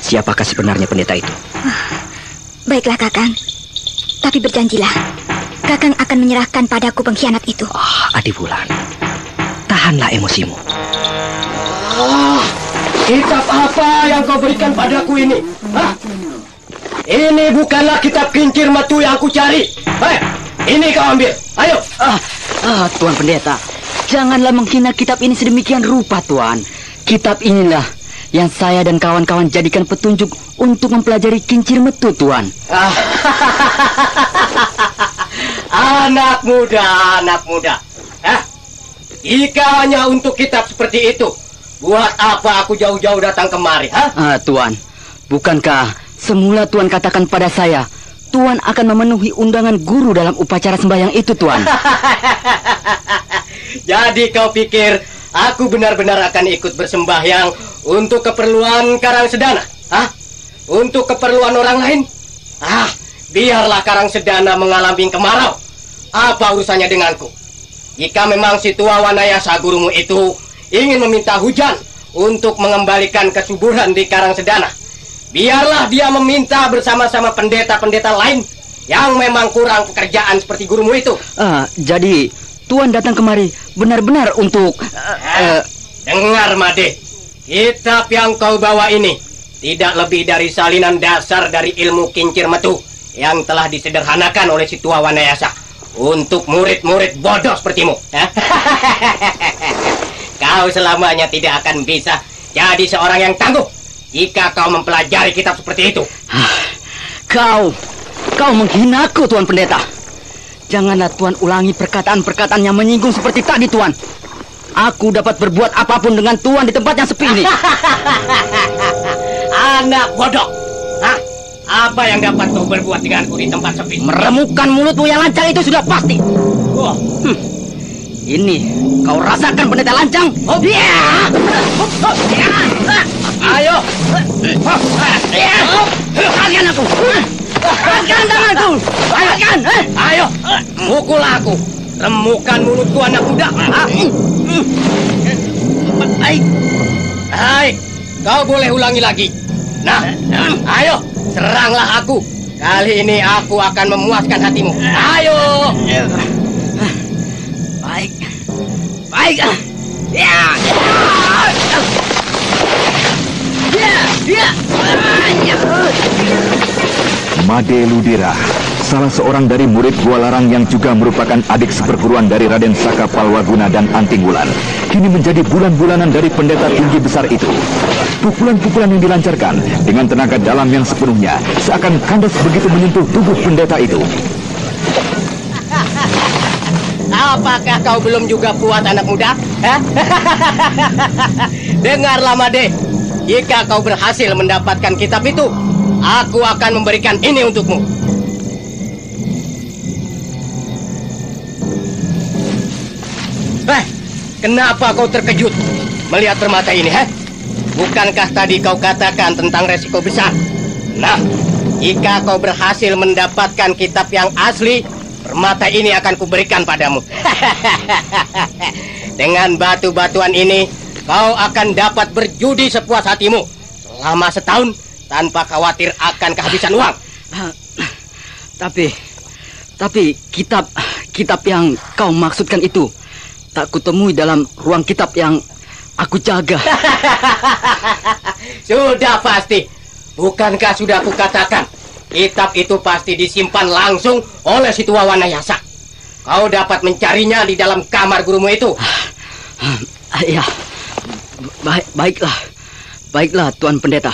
siapakah sebenarnya pendeta itu. Baiklah, Kakang. Tapi berjanjilah, Kakang akan menyerahkan padaku pengkhianat itu. Adiwulan, tahanlah emosimu. Kitab apa yang kau berikan padaku ini? Ini bukanlah kitab kincir metu yang aku cari. Ini kau ambil. Ayo. Tuan Pendeta, janganlah menghina kitab ini sedemikian rupa, Tuan. Kitab inilah yang saya dan kawan-kawan jadikan petunjuk untuk mempelajari kincir metu, Tuan. Anak muda. Jika hanya untuk kitab seperti itu, buat apa aku jauh-jauh datang kemari, Tuan, bukankah semula Tuan katakan pada saya, Tuan akan memenuhi undangan guru dalam upacara sembahyang itu, Tuan? Jadi kau pikir aku benar-benar akan ikut bersembahyang untuk keperluan Karangsedana? Untuk keperluan orang lain? Biarlah Karangsedana mengalami kemarau. Apa urusannya denganku? Jika memang si tua Wanayasa gurumu itu ingin meminta hujan untuk mengembalikan kesuburan di Karangsedana, biarlah dia meminta bersama-sama pendeta-pendeta lain yang memang kurang pekerjaan seperti gurumu itu. Jadi Tuan datang kemari benar-benar untuk... Dengar, Made. Kitab yang kau bawa ini tidak lebih dari salinan dasar dari ilmu kincir metu yang telah disederhanakan oleh si tua Wanayasa untuk murid-murid bodoh sepertimu. Kau selamanya tidak akan bisa jadi seorang yang tangguh jika kau mempelajari kitab seperti itu. Kau menghinaku, Tuan Pendeta. Janganlah Tuan ulangi perkataan-perkataan yang menyinggung seperti tadi, Tuan. Aku dapat berbuat apapun dengan Tuan di tempat yang sepi ini. Anak bodoh. Apa yang dapat kau berbuat denganku di tempat sepi? Meremukkan mulutmu yang lancang itu sudah pasti. Ini kau rasakan pendeta lancang. Ayo. Lepaskan aku. Lepaskan tanganku. Lepaskan. Ayo, pukul aku. Remukan mulutku, anak muda. Baik. Baik, kau boleh ulangi lagi. Nah, ayo, seranglah aku. Kali ini aku akan memuaskan hatimu. Ayo. Baik. Baik. Made Ludira, salah seorang dari murid Gua Larang yang juga merupakan adik seperguruan dari Raden Saka Palwaguna dan Antingwulan, kini menjadi bulan-bulanan dari pendeta tinggi besar itu. Pukulan-pukulan yang dilancarkan dengan tenaga dalam yang sepenuhnya seakan kandas begitu menyentuh tubuh pendeta itu. Apakah kau belum juga puas, anak muda? Dengarlah, Made. Jika kau berhasil mendapatkan kitab itu, aku akan memberikan ini untukmu. Kenapa kau terkejut melihat permata ini, Bukankah tadi kau katakan tentang resiko besar? Nah, jika kau berhasil mendapatkan kitab yang asli, permata ini akan kuberikan padamu. Dengan batu-batuan ini, kau akan dapat berjudi sepuas hatimu selama setahun tanpa khawatir akan kehabisan uang. Tapi kitab yang kau maksudkan itu tak kutemui dalam ruang kitab yang aku jaga. Sudah pasti. Bukankah sudah kukatakan, kitab itu pasti disimpan langsung oleh si tua Wanayasa. Kau dapat mencarinya di dalam kamar gurumu itu. Ya, baiklah Tuan Pendeta.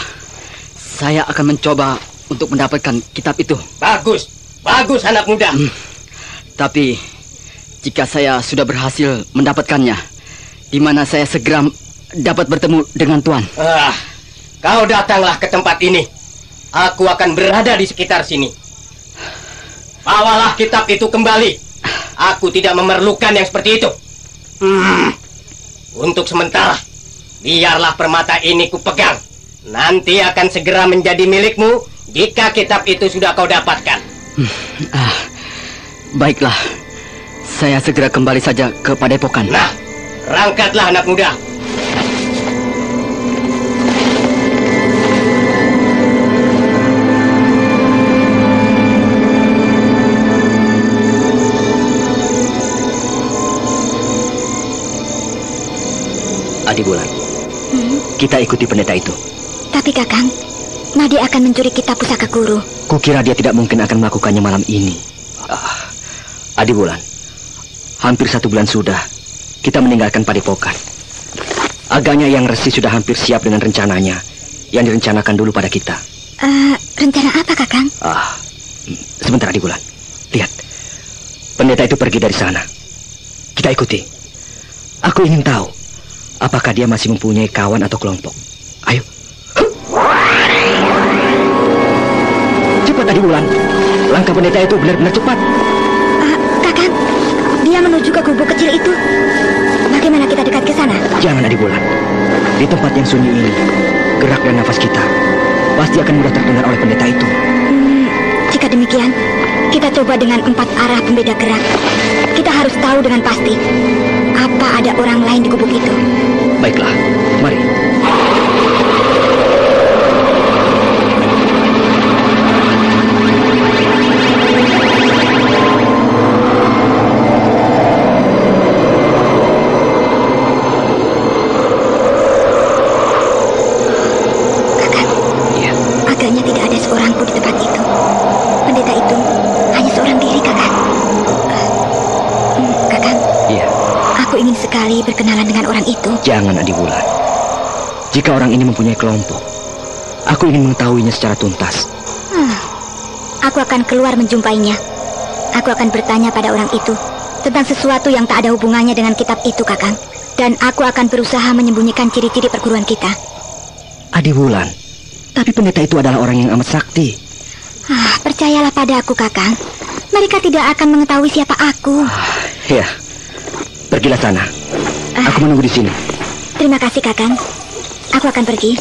Saya akan mencoba untuk mendapatkan kitab itu. Bagus anak muda. Tapi jika saya sudah berhasil mendapatkannya, di mana saya segera dapat bertemu dengan Tuan? Kau datanglah ke tempat ini. Aku akan berada di sekitar sini. Bawalah kitab itu kembali. Aku tidak memerlukan yang seperti itu. Untuk sementara, biarlah permata ini kupegang. Nanti akan segera menjadi milikmu jika kitab itu sudah kau dapatkan. Baiklah, saya segera kembali saja ke Padepokan. Nah, berangkatlah anak muda. Adiwulan, kita ikuti pendeta itu. Tapi Kakang, Made akan mencuri kitab pusaka guru. Kukira dia tidak mungkin akan melakukannya malam ini. Adiwulan, hampir 1 bulan sudah kita meninggalkan Padepokan. Agaknya yang Resi sudah hampir siap dengan rencananya yang direncanakan dulu pada kita. Rencana apa, Kakang? Sebentar, Adiwulan. Lihat, pendeta itu pergi dari sana. Kita ikuti. Aku ingin tahu apakah dia masih mempunyai kawan atau kelompok. Ayo. Cepat, Adiwulan. Langkah pendeta itu benar-benar cepat. Kakang, dia menuju ke gubuk kecil itu. Bagaimana kita dekat ke sana? Jangan, Adiwulan. Di tempat yang sunyi ini, gerak dan nafas kita pasti akan mudah terdengar oleh pendeta itu. Jika demikian, kita coba dengan 4 arah pembeda gerak. Kita harus tahu dengan pasti apa ada orang lain di gubuk itu. Baiklah, mari. Agaknya tidak ada seorang pun di tempat itu. Pendeta itu hanya seorang diri, Kakang. Kakang. Iya. Aku ingin sekali berkenalan dengan orang itu. Jangan, Adiwulan. Jika orang ini mempunyai kelompok, aku ingin mengetahuinya secara tuntas. Aku akan keluar menjumpainya. Aku akan bertanya pada orang itu tentang sesuatu yang tak ada hubungannya dengan kitab itu, Kakang. Dan aku akan berusaha menyembunyikan ciri-ciri perguruan kita. Adiwulan, tapi pendeta itu adalah orang yang amat sakti. Percayalah pada aku, Kakang. Mereka tidak akan mengetahui siapa aku. Ya, Pergilah sana. Aku menunggu di sini. Terima kasih, Kakang. Aku akan pergi.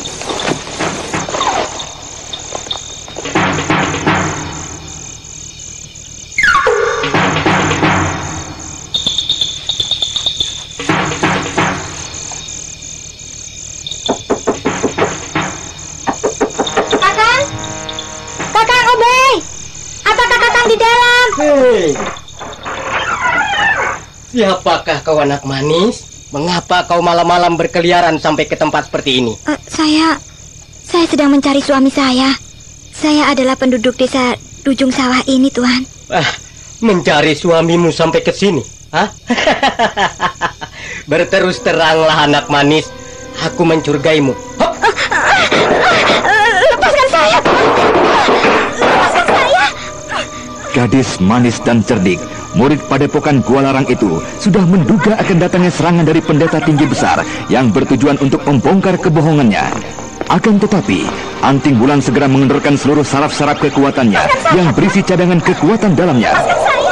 Kakang! Kakang Obey! Apakah Kakang di dalam? Hei! Siapakah kau, anak manis? Mengapa kau malam-malam berkeliaran sampai ke tempat seperti ini? Saya sedang mencari suami saya. Saya adalah penduduk desa Dujung Sawah ini, Tuan. Mencari suamimu sampai ke sini? Hah? Berterus teranglah, anak manis. Aku mencurigaimu. Lepaskan saya! Lepaskan saya! Gadis manis dan cerdik, murid padepokan Gua Larang itu sudah menduga akan datangnya serangan dari pendeta tinggi besar yang bertujuan untuk membongkar kebohongannya. Akan tetapi, Anting Wulan segera mengendorkan seluruh saraf-saraf kekuatannya yang berisi cadangan kekuatan dalamnya.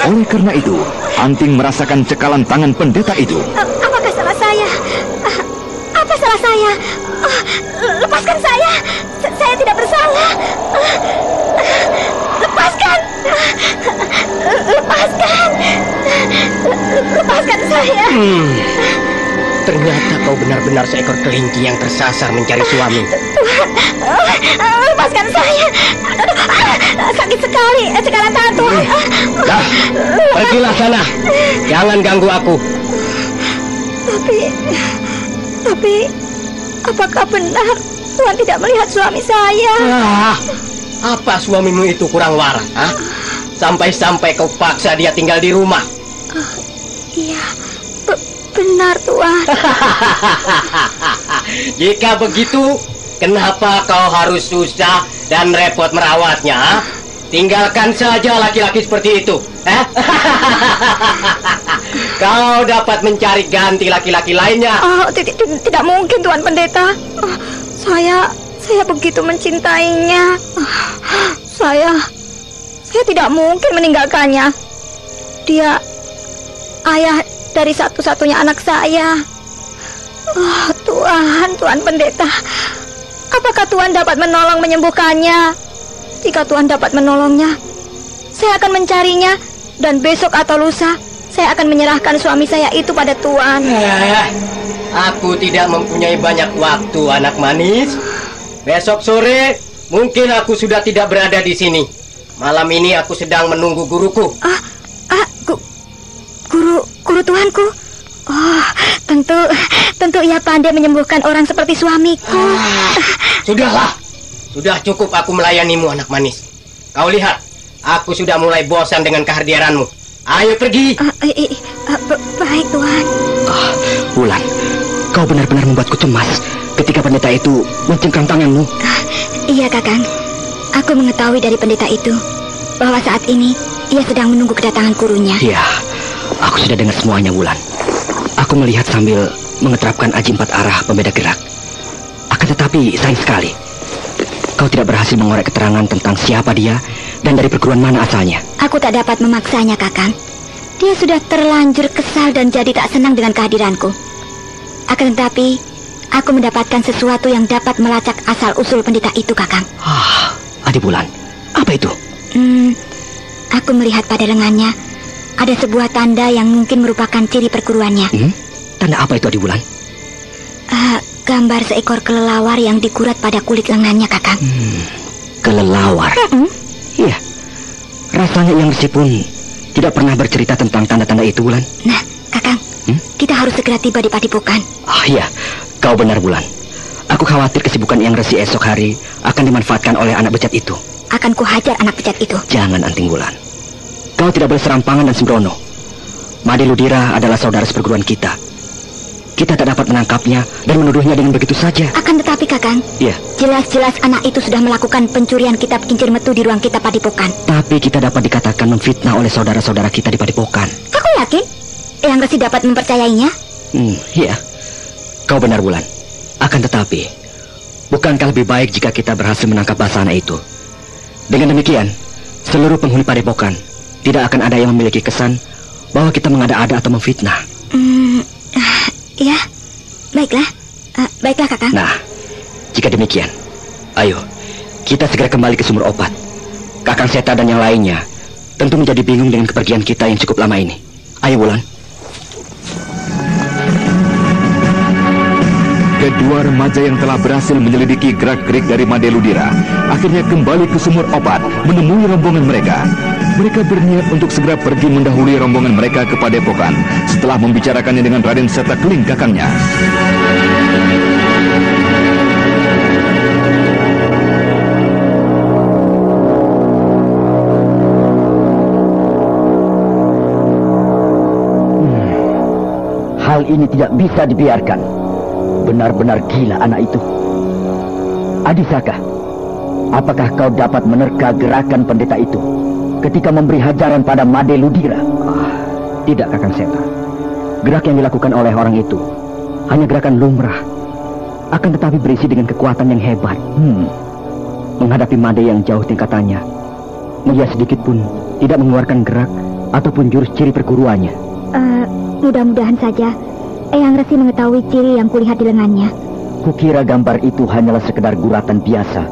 Oleh karena itu, Anting merasakan cekalan tangan pendeta itu. Apakah salah saya? Apa salah saya? Lepaskan saya! Saya tidak bersalah! Lepaskan! Lepaskan! Lepaskan saya! Ternyata kau benar-benar seekor kelinci yang tersasar mencari suami. Tuhan, lepaskan saya! Sakit sekali, cekalan tangan Tuhan. Dah, pergilah sana. Jangan ganggu aku. Tapi, apakah benar Tuhan tidak melihat suami saya? Apa suamimu itu kurang waras? Sampai-sampai kau paksa dia tinggal di rumah. Iya, benar Tuhan. Jika begitu, kenapa kau harus susah dan repot merawatnya? Tinggalkan saja laki-laki seperti itu. Kau dapat mencari ganti laki-laki lainnya. Tidak mungkin, Tuan Pendeta. Saya begitu mencintainya. Saya tidak mungkin meninggalkannya. Dia ayah dari satu-satunya anak saya. Tuan Pendeta, apakah Tuhan dapat menolong menyembuhkannya? Jika Tuhan dapat menolongnya, saya akan mencarinya, dan besok atau lusa saya akan menyerahkan suami saya itu pada Tuhan. Aku tidak mempunyai banyak waktu, anak manis. Besok sore mungkin aku sudah tidak berada di sini. Malam ini aku sedang menunggu guruku. Guru Tuanku. Tentu ia pandai menyembuhkan orang seperti suamiku. Sudahlah. Sudah cukup aku melayanimu, anak manis. Kau lihat, aku sudah mulai bosan dengan kehadiranmu. Ayo pergi. Baik, Tuhan. Wulan, kau benar-benar membuatku cemas ketika pendeta itu mencengkram tanganmu. Iya, Kakang. Aku mengetahui dari pendeta itu bahwa saat ini ia sedang menunggu kedatangan gurunya. Iya, aku sudah dengar semuanya, Wulan. Aku melihat sambil mengeterapkan aji 4 arah pembeda gerak. Akan tetapi, sayang sekali, kau tidak berhasil mengorek keterangan tentang siapa dia dan dari perguruan mana asalnya. Aku tak dapat memaksanya, Kakang. Dia sudah terlanjur kesal dan jadi tak senang dengan kehadiranku. Akan tetapi, aku mendapatkan sesuatu yang dapat melacak asal-usul pendeta itu, Kakang. Adi Wulan, apa itu? Aku melihat pada lengannya ada sebuah tanda yang mungkin merupakan ciri perguruannya. Tanda apa itu, Adi Wulan? Gambar seekor kelelawar yang dikurat pada kulit lengannya, Kakang. Kelelawar? Iya. Rasanya yang pun tidak pernah bercerita tentang tanda-tanda itu, Wulan. Nah, Kakang, kita harus segera tiba di Padepokan. Iya, kau benar, Wulan. Aku khawatir kesibukan Yang Resi esok hari akan dimanfaatkan oleh anak bejat itu. Akan kuhajar anak bejat itu. Jangan, Anting Wulan. Kau tidak boleh serampangan dan sembrono. Made Ludira adalah saudara seperguruan kita. Kita tak dapat menangkapnya dan menuduhnya dengan begitu saja. Akan tetapi, Kakang, jelas-jelas anak itu sudah melakukan pencurian kitab kincir metu di ruang kitab Padepokan. Tapi kita dapat dikatakan memfitnah oleh saudara-saudara kita di Padepokan. Aku yakin Yang Resi dapat mempercayainya. Iya, kau benar, Wulan. Akan tetapi, bukankah lebih baik jika kita berhasil menangkap Basana itu? Dengan demikian, seluruh penghuni Padepokan tidak akan ada yang memiliki kesan bahwa kita mengada-ada atau memfitnah. Baiklah. Baiklah, Kakang. Nah, jika demikian, ayo, kita segera kembali ke sumur obat. Kakang Seta dan yang lainnya tentu menjadi bingung dengan kepergian kita yang cukup lama ini. Ayo, Wulan. Kedua remaja yang telah berhasil menyelidiki gerak-gerik dari Made Ludira akhirnya kembali ke sumur obat menemui rombongan mereka. Mereka berniat untuk segera pergi mendahului rombongan mereka ke Padepokan setelah membicarakannya dengan Raden Seta Keling kakangnya. Hal ini tidak bisa dibiarkan. Benar-benar gila anak itu. Adisaka, apakah kau dapat menerka gerakan pendeta itu ketika memberi hajaran pada Made Ludira? Tidak, Kakang Seta. Gerak yang dilakukan oleh orang itu hanya gerakan lumrah, akan tetapi berisi dengan kekuatan yang hebat. Menghadapi Made yang jauh tingkatannya, ia sedikit pun tidak mengeluarkan gerak ataupun jurus ciri perguruannya. Mudah-mudahan saja Eyang Resi mengetahui ciri yang kulihat di lengannya. Kukira gambar itu hanyalah sekedar guratan biasa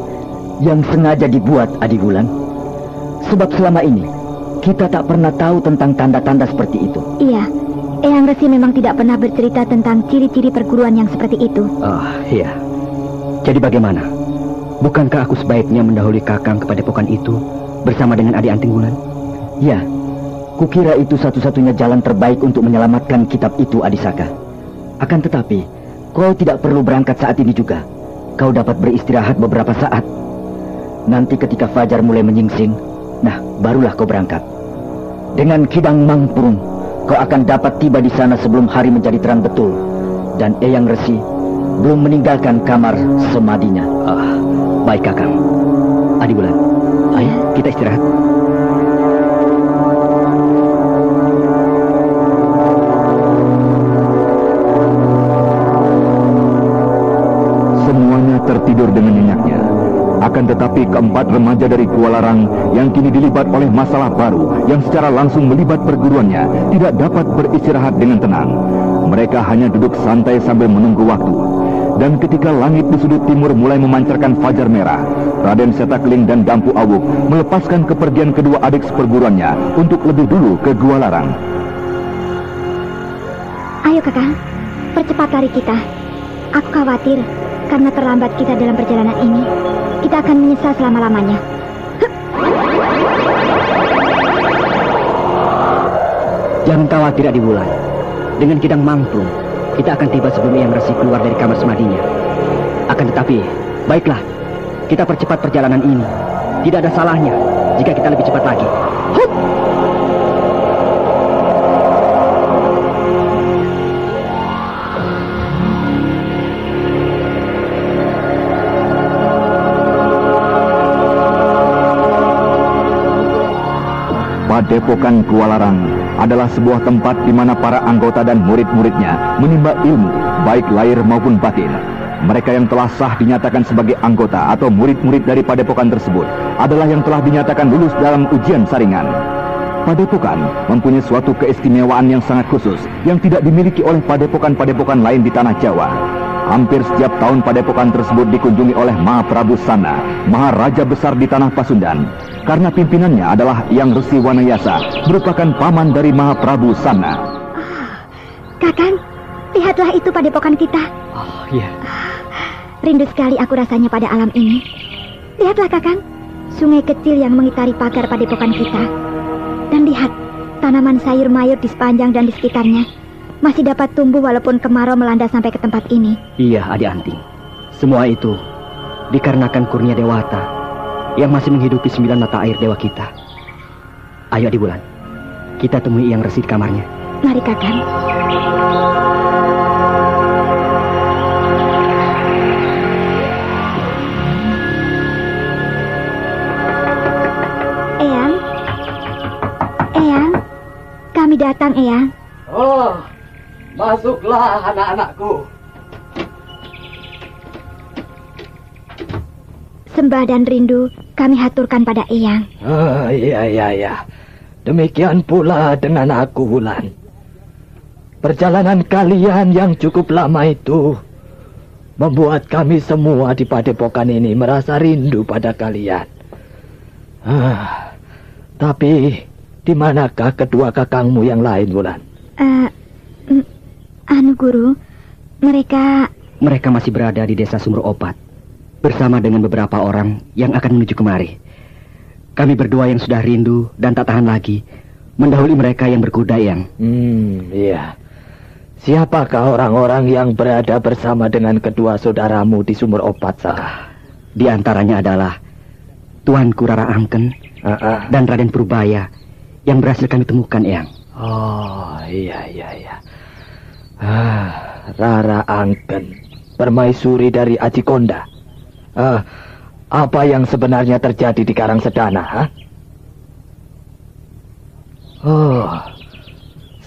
yang sengaja dibuat, Adi Wulan. Sebab selama ini kita tak pernah tahu tentang tanda-tanda seperti itu. Iya, Eyang Resi memang tidak pernah bercerita tentang ciri-ciri perguruan yang seperti itu. Iya. Jadi bagaimana? Bukankah aku sebaiknya mendahului Kakang ke Padepokan itu bersama dengan Adi Anting Wulan? Ya, kukira itu satu-satunya jalan terbaik untuk menyelamatkan kitab itu, Adisaka. Akan tetapi, kau tidak perlu berangkat saat ini juga. Kau dapat beristirahat beberapa saat. Nanti ketika fajar mulai menyingsing, nah, barulah kau berangkat. Dengan Kidang Mangpurung, kau akan dapat tiba di sana sebelum hari menjadi terang betul. Dan Eyang Resi belum meninggalkan kamar semadinya. Baik, Kakang. Adi Wulan, ayo kita istirahat. Tertidur dengan nyenyaknya. Akan tetapi keempat remaja dari Kualarang yang kini dilibat oleh masalah baru yang secara langsung melibat perguruannya tidak dapat beristirahat dengan tenang. Mereka hanya duduk santai sambil menunggu waktu. Dan ketika langit di sudut timur mulai memancarkan fajar merah, Raden Seta Keling dan Dampu Awuk melepaskan kepergian kedua adik seperguruannya untuk lebih dulu ke Gua Larang. Ayo, Kakang, percepat lari kita. Aku khawatir karena terlambat kita dalam perjalanan ini, kita akan menyesal selama-lamanya. Jangan khawatir, Adi Wulan. Dengan Kidang Mangpurung, kita akan tiba sebelum Eyang Resi keluar dari kamar semadinya. Akan tetapi, baiklah, kita percepat perjalanan ini. Tidak ada salahnya jika kita lebih cepat lagi. Padepokan Kualarang adalah sebuah tempat di mana para anggota dan murid-muridnya menimba ilmu, baik lahir maupun batin. Mereka yang telah sah dinyatakan sebagai anggota atau murid-murid dari padepokan tersebut adalah yang telah dinyatakan lulus dalam ujian saringan. Padepokan mempunyai suatu keistimewaan yang sangat khusus yang tidak dimiliki oleh padepokan-padepokan lain di tanah Jawa. Hampir setiap tahun padepokan tersebut dikunjungi oleh Mahaprabu Sana, Maharaja besar di tanah Pasundan. Karena pimpinannya adalah Eyang Resi Wanayasa, merupakan paman dari Mahaprabu Sana. Kakang, lihatlah itu padepokan kita. Iya. Rindu sekali aku rasanya pada alam ini. Lihatlah, Kakang, sungai kecil yang mengitari pagar padepokan kita. Dan lihat, tanaman sayur mayur di sepanjang dan di sekitarnya masih dapat tumbuh walaupun kemarau melanda sampai ke tempat ini. Iya, Adi Anting. Semua itu dikarenakan kurnia Dewata yang masih menghidupi 9 mata air dewa kita. Ayo, Adi Wulan, kita temui Eyang Resi di kamarnya. Mari, Kakang. Eyang, Eyang, kami datang, Eyang. Oh, masuklah anak-anakku. Sembah dan rindu kami haturkan pada Eyang. Iya. Demikian pula dengan aku, Wulan. perjalanan kalian yang cukup lama itu membuat kami semua di padepokan ini merasa rindu pada kalian. Tapi di manakah kedua kakangmu yang lain, Wulan? Guru, mereka masih berada di desa Sumur Opat bersama dengan beberapa orang yang akan menuju kemari. Kami berdua yang sudah rindu dan tak tahan lagi mendahului mereka yang berkuda, Eyang. Iya. Siapakah orang-orang yang berada bersama dengan kedua saudaramu di Sumur Opat, Saka? Di antaranya adalah Tuanku Rara Angken dan Raden Purbaya yang berhasil kami temukan, Eyang. Oh, iya. Rara Angken, permaisuri dari Aji Konda. Apa yang sebenarnya terjadi di Karangsedana,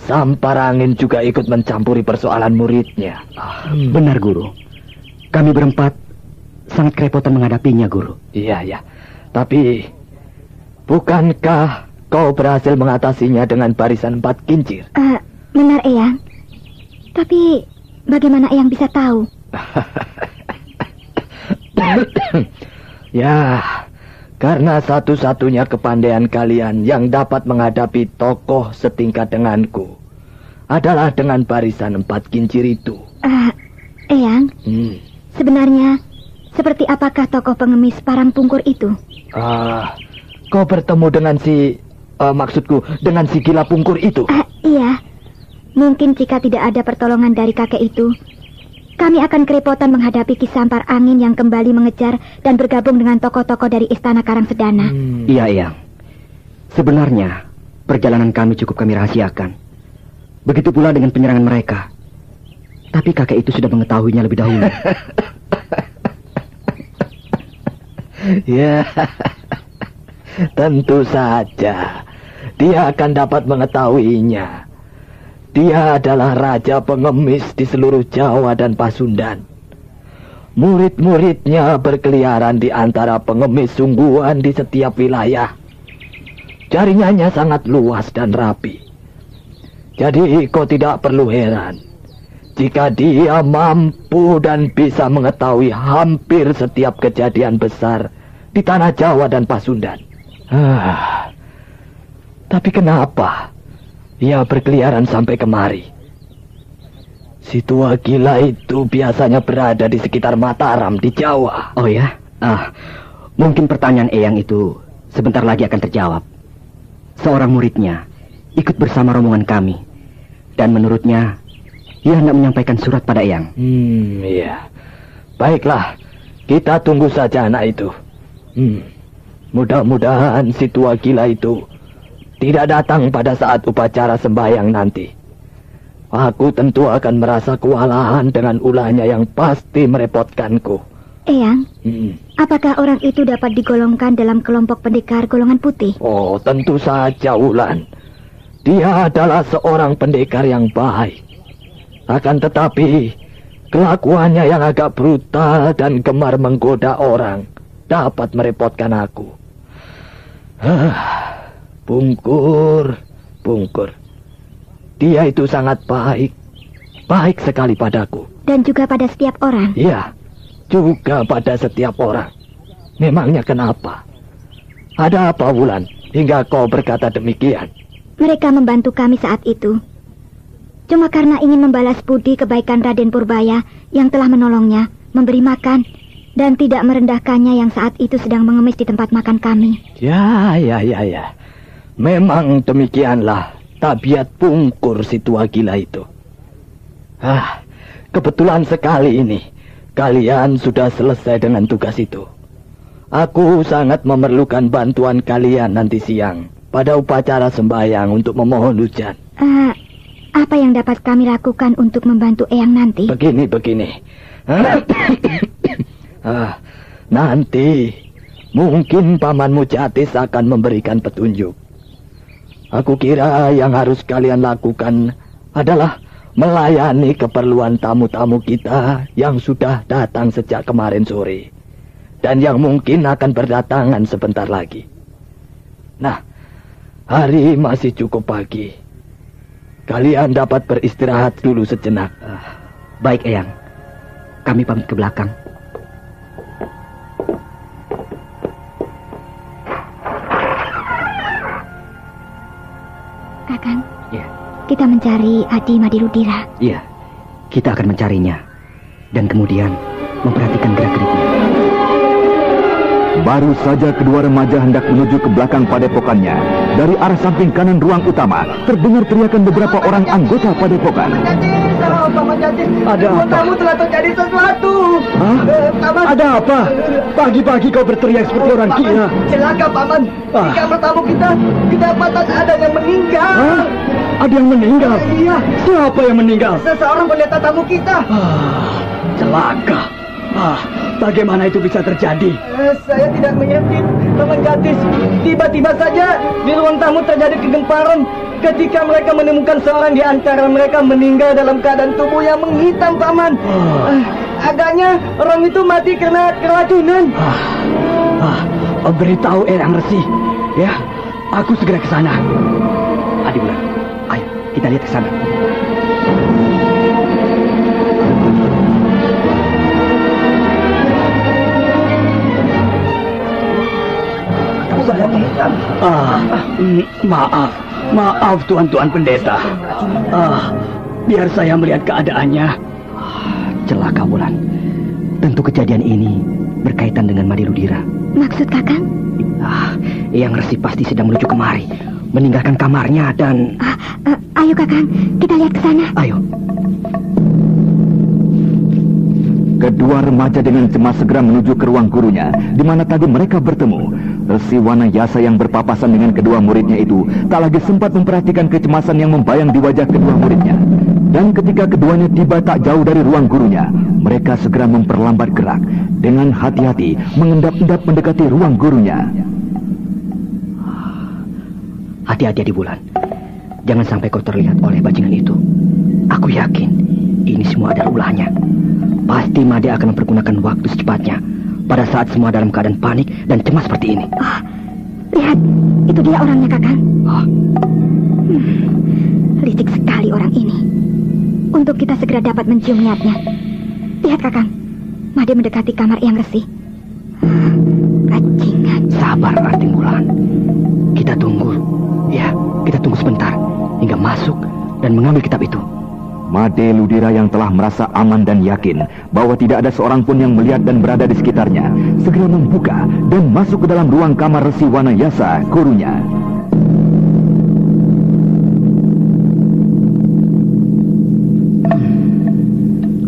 Samparangin juga ikut mencampuri persoalan muridnya. Benar, Guru. Kami berempat sangat kerepotan menghadapinya, Guru. Iya. Tapi bukankah kau berhasil mengatasinya dengan barisan 4 kincir? Benar, Eyang. Tapi bagaimana Eyang bisa tahu? Ya, karena satu-satunya kepandaian kalian yang dapat menghadapi tokoh setingkat denganku adalah dengan barisan 4 kincir itu. Eyang, sebenarnya seperti apakah tokoh pengemis parang pungkur itu? Kau bertemu dengan maksudku dengan si gila pungkur itu? Iya. Mungkin jika tidak ada pertolongan dari kakek itu, kami akan kerepotan menghadapi Ki Sampar Angin yang kembali mengejar dan bergabung dengan tokoh-tokoh dari Istana Karangsedana. Iya, Eyang. Sebenarnya, perjalanan kami cukup kami rahasiakan. Begitu pula dengan penyerangan mereka. Tapi kakek itu sudah mengetahuinya lebih dahulu. Ya, tentu saja. Dia akan dapat mengetahuinya. Dia adalah raja pengemis di seluruh Jawa dan Pasundan. Murid-muridnya berkeliaran di antara pengemis sungguhan di setiap wilayah. Jaringannya sangat luas dan rapi. Jadi kau tidak perlu heran jika dia mampu dan bisa mengetahui hampir setiap kejadian besar di tanah Jawa dan Pasundan. Tapi kenapa ia berkeliaran sampai kemari? Si tua gila itu biasanya berada di sekitar Mataram di Jawa. Oh ya? Mungkin pertanyaan Eyang itu sebentar lagi akan terjawab. Seorang muridnya ikut bersama rombongan kami. Dan menurutnya, ia hendak menyampaikan surat pada Eyang. Iya. Baiklah, kita tunggu saja anak itu. Mudah-mudahan si tua gila itu tidak datang pada saat upacara sembahyang nanti. Aku tentu akan merasa kewalahan dengan ulahnya yang pasti merepotkanku. Eyang, apakah orang itu dapat digolongkan dalam kelompok pendekar golongan putih? Oh, tentu saja, Wulan. Dia adalah seorang pendekar yang baik. Akan tetapi, kelakuannya yang agak brutal dan gemar menggoda orang dapat merepotkan aku. Pungkur. Dia itu sangat baik. Baik sekali padaku. Dan juga pada setiap orang? Iya, juga pada setiap orang. Memangnya kenapa? Ada apa, Wulan, hingga kau berkata demikian? Mereka membantu kami saat itu. Cuma karena ingin membalas budi kebaikan Raden Purbaya yang telah menolongnya, memberi makan, dan tidak merendahkannya yang saat itu sedang mengemis di tempat makan kami. Ya. Memang demikianlah tabiat Pungkur si tua gila itu. Kebetulan sekali ini kalian sudah selesai dengan tugas itu. Aku sangat memerlukan bantuan kalian nanti siang pada upacara sembahyang untuk memohon hujan. Apa yang dapat kami lakukan untuk membantu Eyang nanti? Begini. Nanti mungkin pamanmu Jatis akan memberikan petunjuk. Aku kira yang harus kalian lakukan adalah melayani keperluan tamu-tamu kita yang sudah datang sejak kemarin sore dan yang mungkin akan berdatangan sebentar lagi. Nah, hari masih cukup pagi. kalian dapat beristirahat dulu sejenak. Baik, Eyang. Kami pamit ke belakang. Kakang, Ya. kita mencari Adi Madirudira. Iya, kita akan mencarinya. Dan kemudian memperhatikan gerak-geriknya. Baru saja kedua remaja hendak menuju ke belakang padepokannya, dari arah samping kanan ruang utama terdengar teriakan beberapa orang anggota padepokan. Ada apa? Kamu telah terjadi sesuatu. Hah? Ada apa? Pagi-pagi kau berteriak seperti orang gila. Celaka, Paman. Di kamar tamu kita kedapatan ada yang meninggal. Hah? Ada yang meninggal? Iya. Siapa yang meninggal? Seseorang pendeta tamu kita. Celaka. Bagaimana itu bisa terjadi? Saya tidak mengerti, Paman Gadis. Tiba-tiba saja di ruang tamu terjadi kegemparan ketika mereka menemukan seorang di antara mereka meninggal dalam keadaan tubuh yang menghitam, Paman. Agaknya orang itu mati karena keracunan. Beritahu Eyang Resi. Ya, aku segera ke sana. Adi Bulan, ayo kita lihat ke sana. Maaf tuan-tuan pendeta. Biar saya melihat keadaannya. Celaka Bulan. Tentu kejadian ini berkaitan dengan Madirudira. Maksud Kakang? Eyang Resi pasti sedang menuju kemari, meninggalkan kamarnya dan... Ayo Kakang, kita lihat ke sana. Ayo. Kedua remaja dengan cemas segera menuju ke ruang gurunya, di mana tadi mereka bertemu. Resi Wanayasa yang berpapasan dengan kedua muridnya itu tak lagi sempat memperhatikan kecemasan yang membayang di wajah kedua muridnya. Dan ketika keduanya tiba tak jauh dari ruang gurunya, mereka segera memperlambat gerak, dengan hati-hati mengendap-endap mendekati ruang gurunya. Hati-hati Adi Bulan. Jangan sampai kau terlihat oleh bajingan itu. Aku yakin ini semua adalah ulahnya. Pasti Made akan mempergunakan waktu secepatnya pada saat semua dalam keadaan panik dan cemas seperti ini. Lihat, itu dia orangnya, Kakang. Licik sekali orang ini. Untuk kita segera dapat mencium niatnya. Lihat, Kakang. Made mendekati kamar Eyang Resi. Bajingan. Sabar, Arting Bulan. Kita tunggu. Ya, kita tunggu sebentar hingga masuk dan mengambil kitab itu. Made Ludira yang telah merasa aman dan yakin bahwa tidak ada seorang pun yang melihat dan berada di sekitarnya, segera membuka dan masuk ke dalam ruang kamar Resi Wanayasa, gurunya.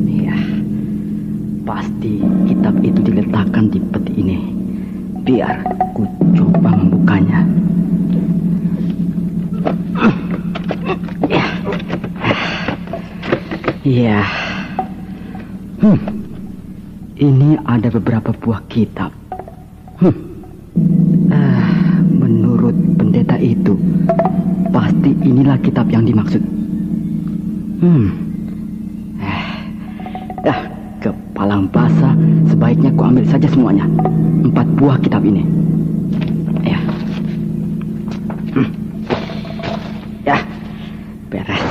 Ya, pasti kitab itu diletakkan di peti ini. Biar ku coba membukanya. Ya. Ini ada beberapa buah kitab. Menurut pendeta itu, pasti inilah kitab yang dimaksud. Kepalang basah, sebaiknya ku ambil saja semuanya. 4 buah kitab ini. Ya. Ya, beres.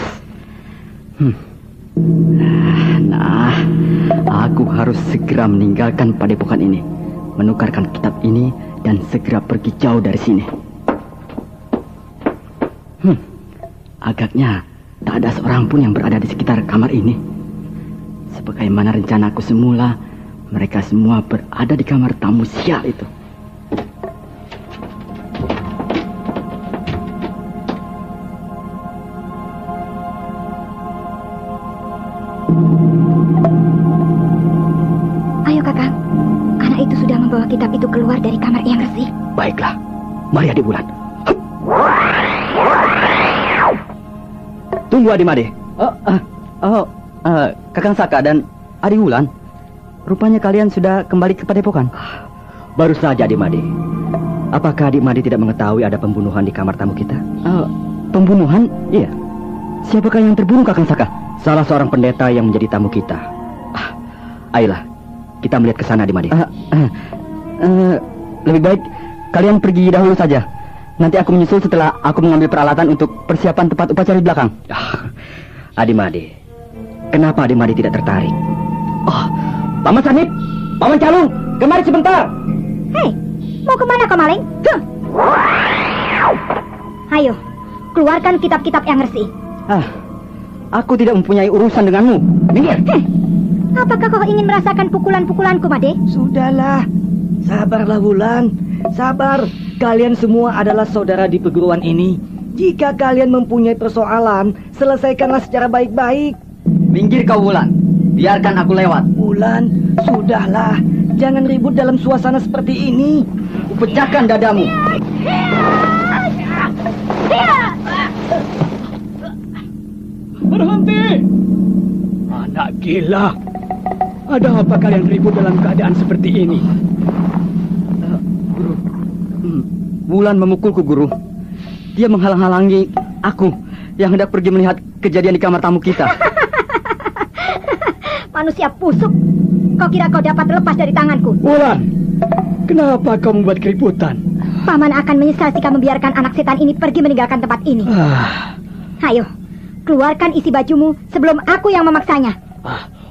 Nah, aku harus segera meninggalkan padepokan ini, menukarkan kitab ini, dan segera pergi jauh dari sini. Agaknya tak ada seorang pun yang berada di sekitar kamar ini. Sebagaimana rencanaku semula, mereka semua berada di kamar tamu sial itu. Ayo Kakang, anak itu sudah membawa kitab itu keluar dari kamar Eyang Resi. Baiklah, mari Adi Bulan. Tunggu Adi Made. Kakang Saka dan Adi Wulan, rupanya kalian sudah kembali ke padepokan. Baru saja Adi Made. Apakah Adi Made tidak mengetahui ada pembunuhan di kamar tamu kita? Pembunuhan? Iya. Siapakah yang terbunuh Kakang Saka? Salah seorang pendeta yang menjadi tamu kita. Ayolah, kita melihat ke sana Adi Made. Lebih baik kalian pergi dahulu saja. Nanti aku menyusul setelah aku mengambil peralatan untuk persiapan tempat upacara di belakang. Adimade, kenapa Adimade tidak tertarik? Paman Sanip, Paman Calung, kemari sebentar. Hei, mau kemana kau maling? Ayo, keluarkan kitab-kitab yang resih. Aku tidak mempunyai urusan denganmu. Minggir. Apakah kau ingin merasakan pukulan-pukulanku, Made? Sudahlah, sabarlah Wulan, sabar. Kalian semua adalah saudara di perguruan ini. Jika kalian mempunyai persoalan, selesaikanlah secara baik-baik. Minggir kau Wulan, biarkan aku lewat. Wulan, sudahlah, jangan ribut dalam suasana seperti ini. Pecahkan dadamu. Berhenti! Anak gila. Ada apa kalian ribut dalam keadaan seperti ini? Guru, Wulan memukulku, Guru. Dia menghalang-halangi aku yang hendak pergi melihat kejadian di kamar tamu kita. Manusia busuk. Kau kira kau dapat lepas dari tanganku? Wulan, kenapa kau membuat keributan? Paman akan menyesal jika membiarkan anak setan ini pergi meninggalkan tempat ini. Ayo, keluarkan isi bajumu sebelum aku yang memaksanya.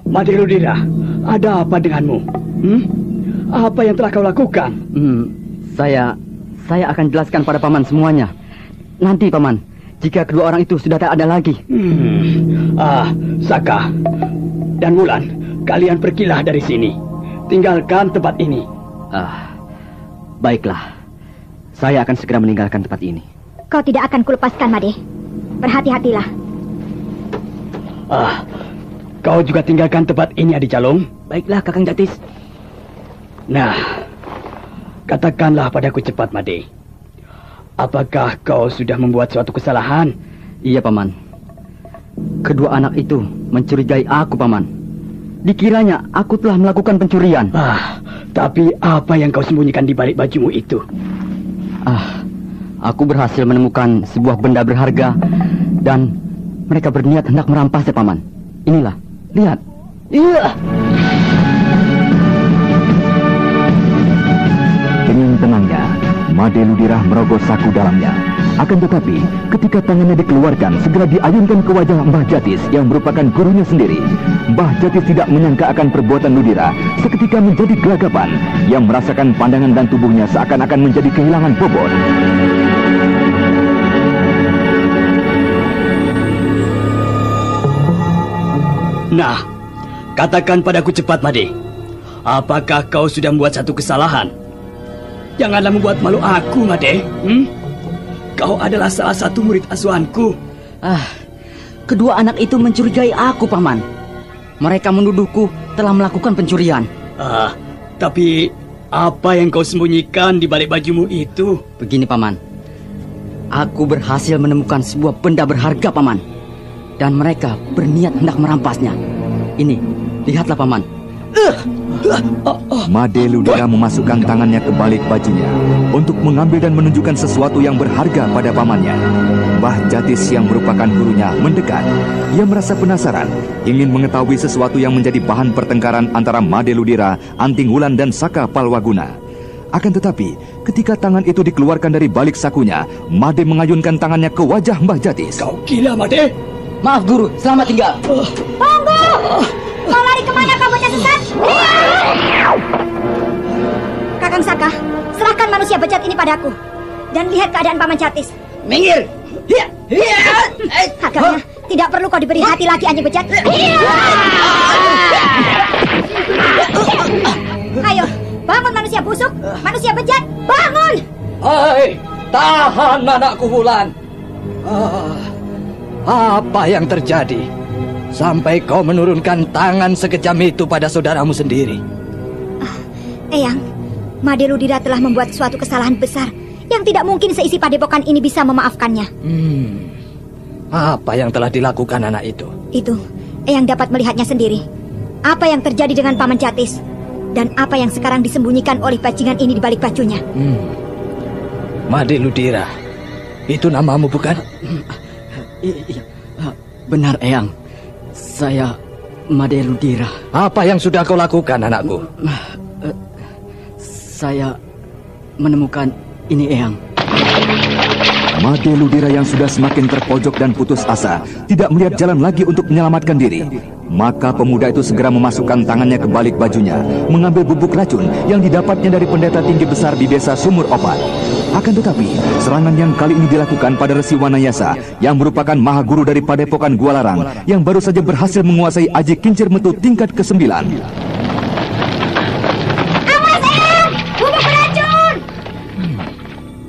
Made Ludira, ada apa denganmu? Apa yang telah kau lakukan? Saya akan jelaskan pada Paman semuanya. Nanti Paman, jika kedua orang itu sudah tak ada lagi. Saka dan Wulan, kalian pergilah dari sini. Tinggalkan tempat ini. Baiklah. Saya akan segera meninggalkan tempat ini. Kau tidak akan kulepaskan, Made. Berhati-hatilah. Kau juga tinggalkan tempat ini, Adi Calung. Baiklah, Kakang Jatis. Nah, katakanlah padaku cepat, Made. Apakah kau sudah membuat suatu kesalahan? Iya, Paman. Kedua anak itu mencurigai aku, Paman. Dikiranya aku telah melakukan pencurian. Tapi apa yang kau sembunyikan di balik bajumu itu? Aku berhasil menemukan sebuah benda berharga dan mereka berniat hendak merampasnya, Paman. Inilah, lihat. Iya. Dengan tenangnya, Made Ludira merogoh saku dalamnya. Akan tetapi, ketika tangannya dikeluarkan, segera diayunkan ke wajah Mbah Jatis yang merupakan gurunya sendiri. Mbah Jatis tidak menyangka akan perbuatan Ludira, seketika menjadi gelagapan. Yang merasakan pandangan dan tubuhnya seakan-akan menjadi kehilangan bobot. Nah, katakan padaku cepat, Made. Apakah kau sudah membuat satu kesalahan? Janganlah membuat malu aku, Made. Kau adalah salah satu murid asuhanku. Kedua anak itu mencurigai aku, Paman. Mereka menuduhku telah melakukan pencurian. Tapi apa yang kau sembunyikan di balik bajumu itu? Begini, Paman. Aku berhasil menemukan sebuah benda berharga, Paman. Dan mereka berniat hendak merampasnya. Ini, lihatlah, Paman. Made Ludira memasukkan tangannya ke balik bajunya untuk mengambil dan menunjukkan sesuatu yang berharga pada pamannya. Mbah Jatis yang merupakan gurunya mendekat. Ia merasa penasaran, ingin mengetahui sesuatu yang menjadi bahan pertengkaran antara Made Ludira, Anting Wulan dan Saka Palwaguna. Akan tetapi, ketika tangan itu dikeluarkan dari balik sakunya, Made mengayunkan tangannya ke wajah Mbah Jatis. Kau gila, Made? Maaf, Guru. Selamat tinggal. Tunggu! Kau lari kemana, kau bocah sesat? Kakang Saka, serahkan manusia bejat ini padaku. Dan lihat keadaan Paman Jatis. Minggir! Agaknya tidak perlu kau diberi hati lagi, anjing bejat. Ayo, bangun manusia busuk, manusia bejat, bangun! Hai, tahan anakku Wulan. Apa yang terjadi? Sampai kau menurunkan tangan sekejam itu pada saudaramu sendiri. Eyang, Made Ludira telah membuat suatu kesalahan besar yang tidak mungkin seisi padepokan ini bisa memaafkannya. Apa yang telah dilakukan anak itu? Itu, Eyang dapat melihatnya sendiri. Apa yang terjadi dengan Paman Jatis dan apa yang sekarang disembunyikan oleh bajingan ini di balik bajunya. Made Ludira, itu namamu bukan? Iya, benar Eyang. Saya Made Ludira. Apa yang sudah kau lakukan, anakku? Saya menemukan ini, Eyang. Made Ludira yang sudah semakin terpojok dan putus asa tidak melihat jalan lagi untuk menyelamatkan diri. Maka pemuda itu segera memasukkan tangannya ke balik bajunya, mengambil bubuk racun yang didapatnya dari pendeta tinggi besar di desa Sumur Opat. Akan tetapi, serangan yang kali ini dilakukan pada Resi Wanayasa yang merupakan mahaguru dari Padepokan Gualarang yang baru saja berhasil menguasai Aji Kincir Metu tingkat ke-9. Awas, Eyang! Bubuk beracun!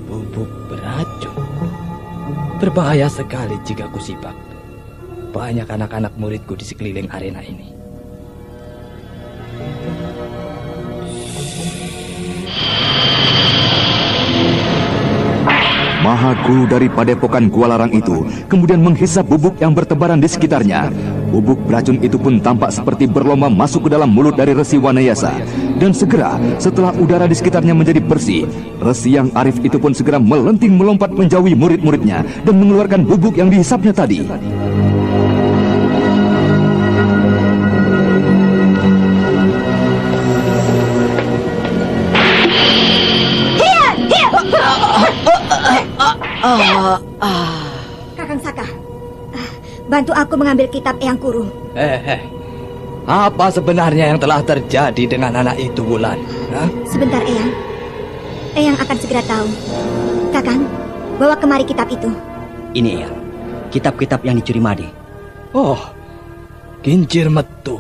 Bubuk beracun? Berbahaya sekali jika kusipak. Banyak anak-anak muridku di sekeliling arena ini. Mahaguru dari Padepokan Gualarang itu kemudian menghisap bubuk yang bertebaran di sekitarnya. Bubuk beracun itu pun tampak seperti berlomba masuk ke dalam mulut dari Resi Wanayasa. Dan segera setelah udara di sekitarnya menjadi bersih, Resi yang arif itu pun segera melenting melompat menjauhi murid-muridnya dan mengeluarkan bubuk yang dihisapnya tadi. Kakang Saka, bantu aku mengambil kitab Eyang Kuru. Apa sebenarnya yang telah terjadi dengan anak itu, Wulan? Sebentar, Eyang. Eyang akan segera tahu. Kakang, bawa kemari kitab itu. Ini, Eyang, kitab-kitab yang dicuri Made. Oh, Kincir Metu.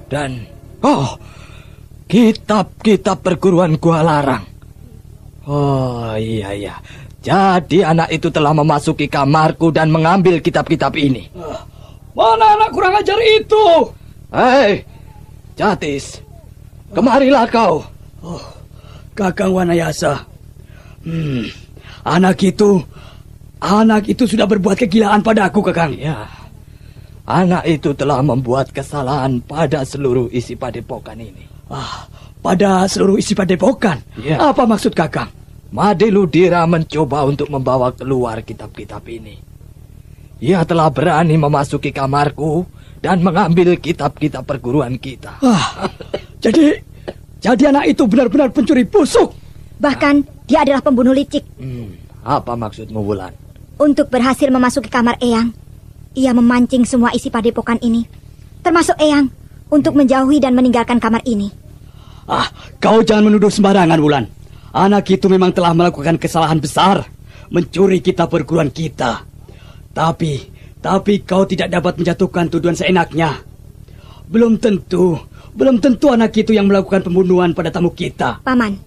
Dan, kitab-kitab perguruan Gualarang. Oh, iya. Jadi anak itu telah memasuki kamarku dan mengambil kitab-kitab ini. Mana anak kurang ajar itu? Hei, Jatis, kemarilah kau. Oh, Kakang Wanayasa. Anak itu sudah berbuat kegilaan padaku, Kakang. Ya, anak itu telah membuat kesalahan pada seluruh isi padepokan ini. Pada seluruh isi padepokan? Ya. Apa maksud Kakang? Made Ludira mencoba untuk membawa keluar kitab-kitab ini. Ia telah berani memasuki kamarku dan mengambil kitab-kitab perguruan kita. Jadi anak itu benar-benar pencuri busuk. Bahkan dia adalah pembunuh licik. Apa maksudmu, Wulan? Untuk berhasil memasuki kamar Eyang, ia memancing semua isi padepokan ini, termasuk Eyang, untuk menjauhi dan meninggalkan kamar ini. Kau jangan menuduh sembarangan, Wulan. Anak itu memang telah melakukan kesalahan besar, mencuri kitab perguruan kita. Tapi kau tidak dapat menjatuhkan tuduhan seenaknya. Belum tentu anak itu yang melakukan pembunuhan pada tamu kita. Paman,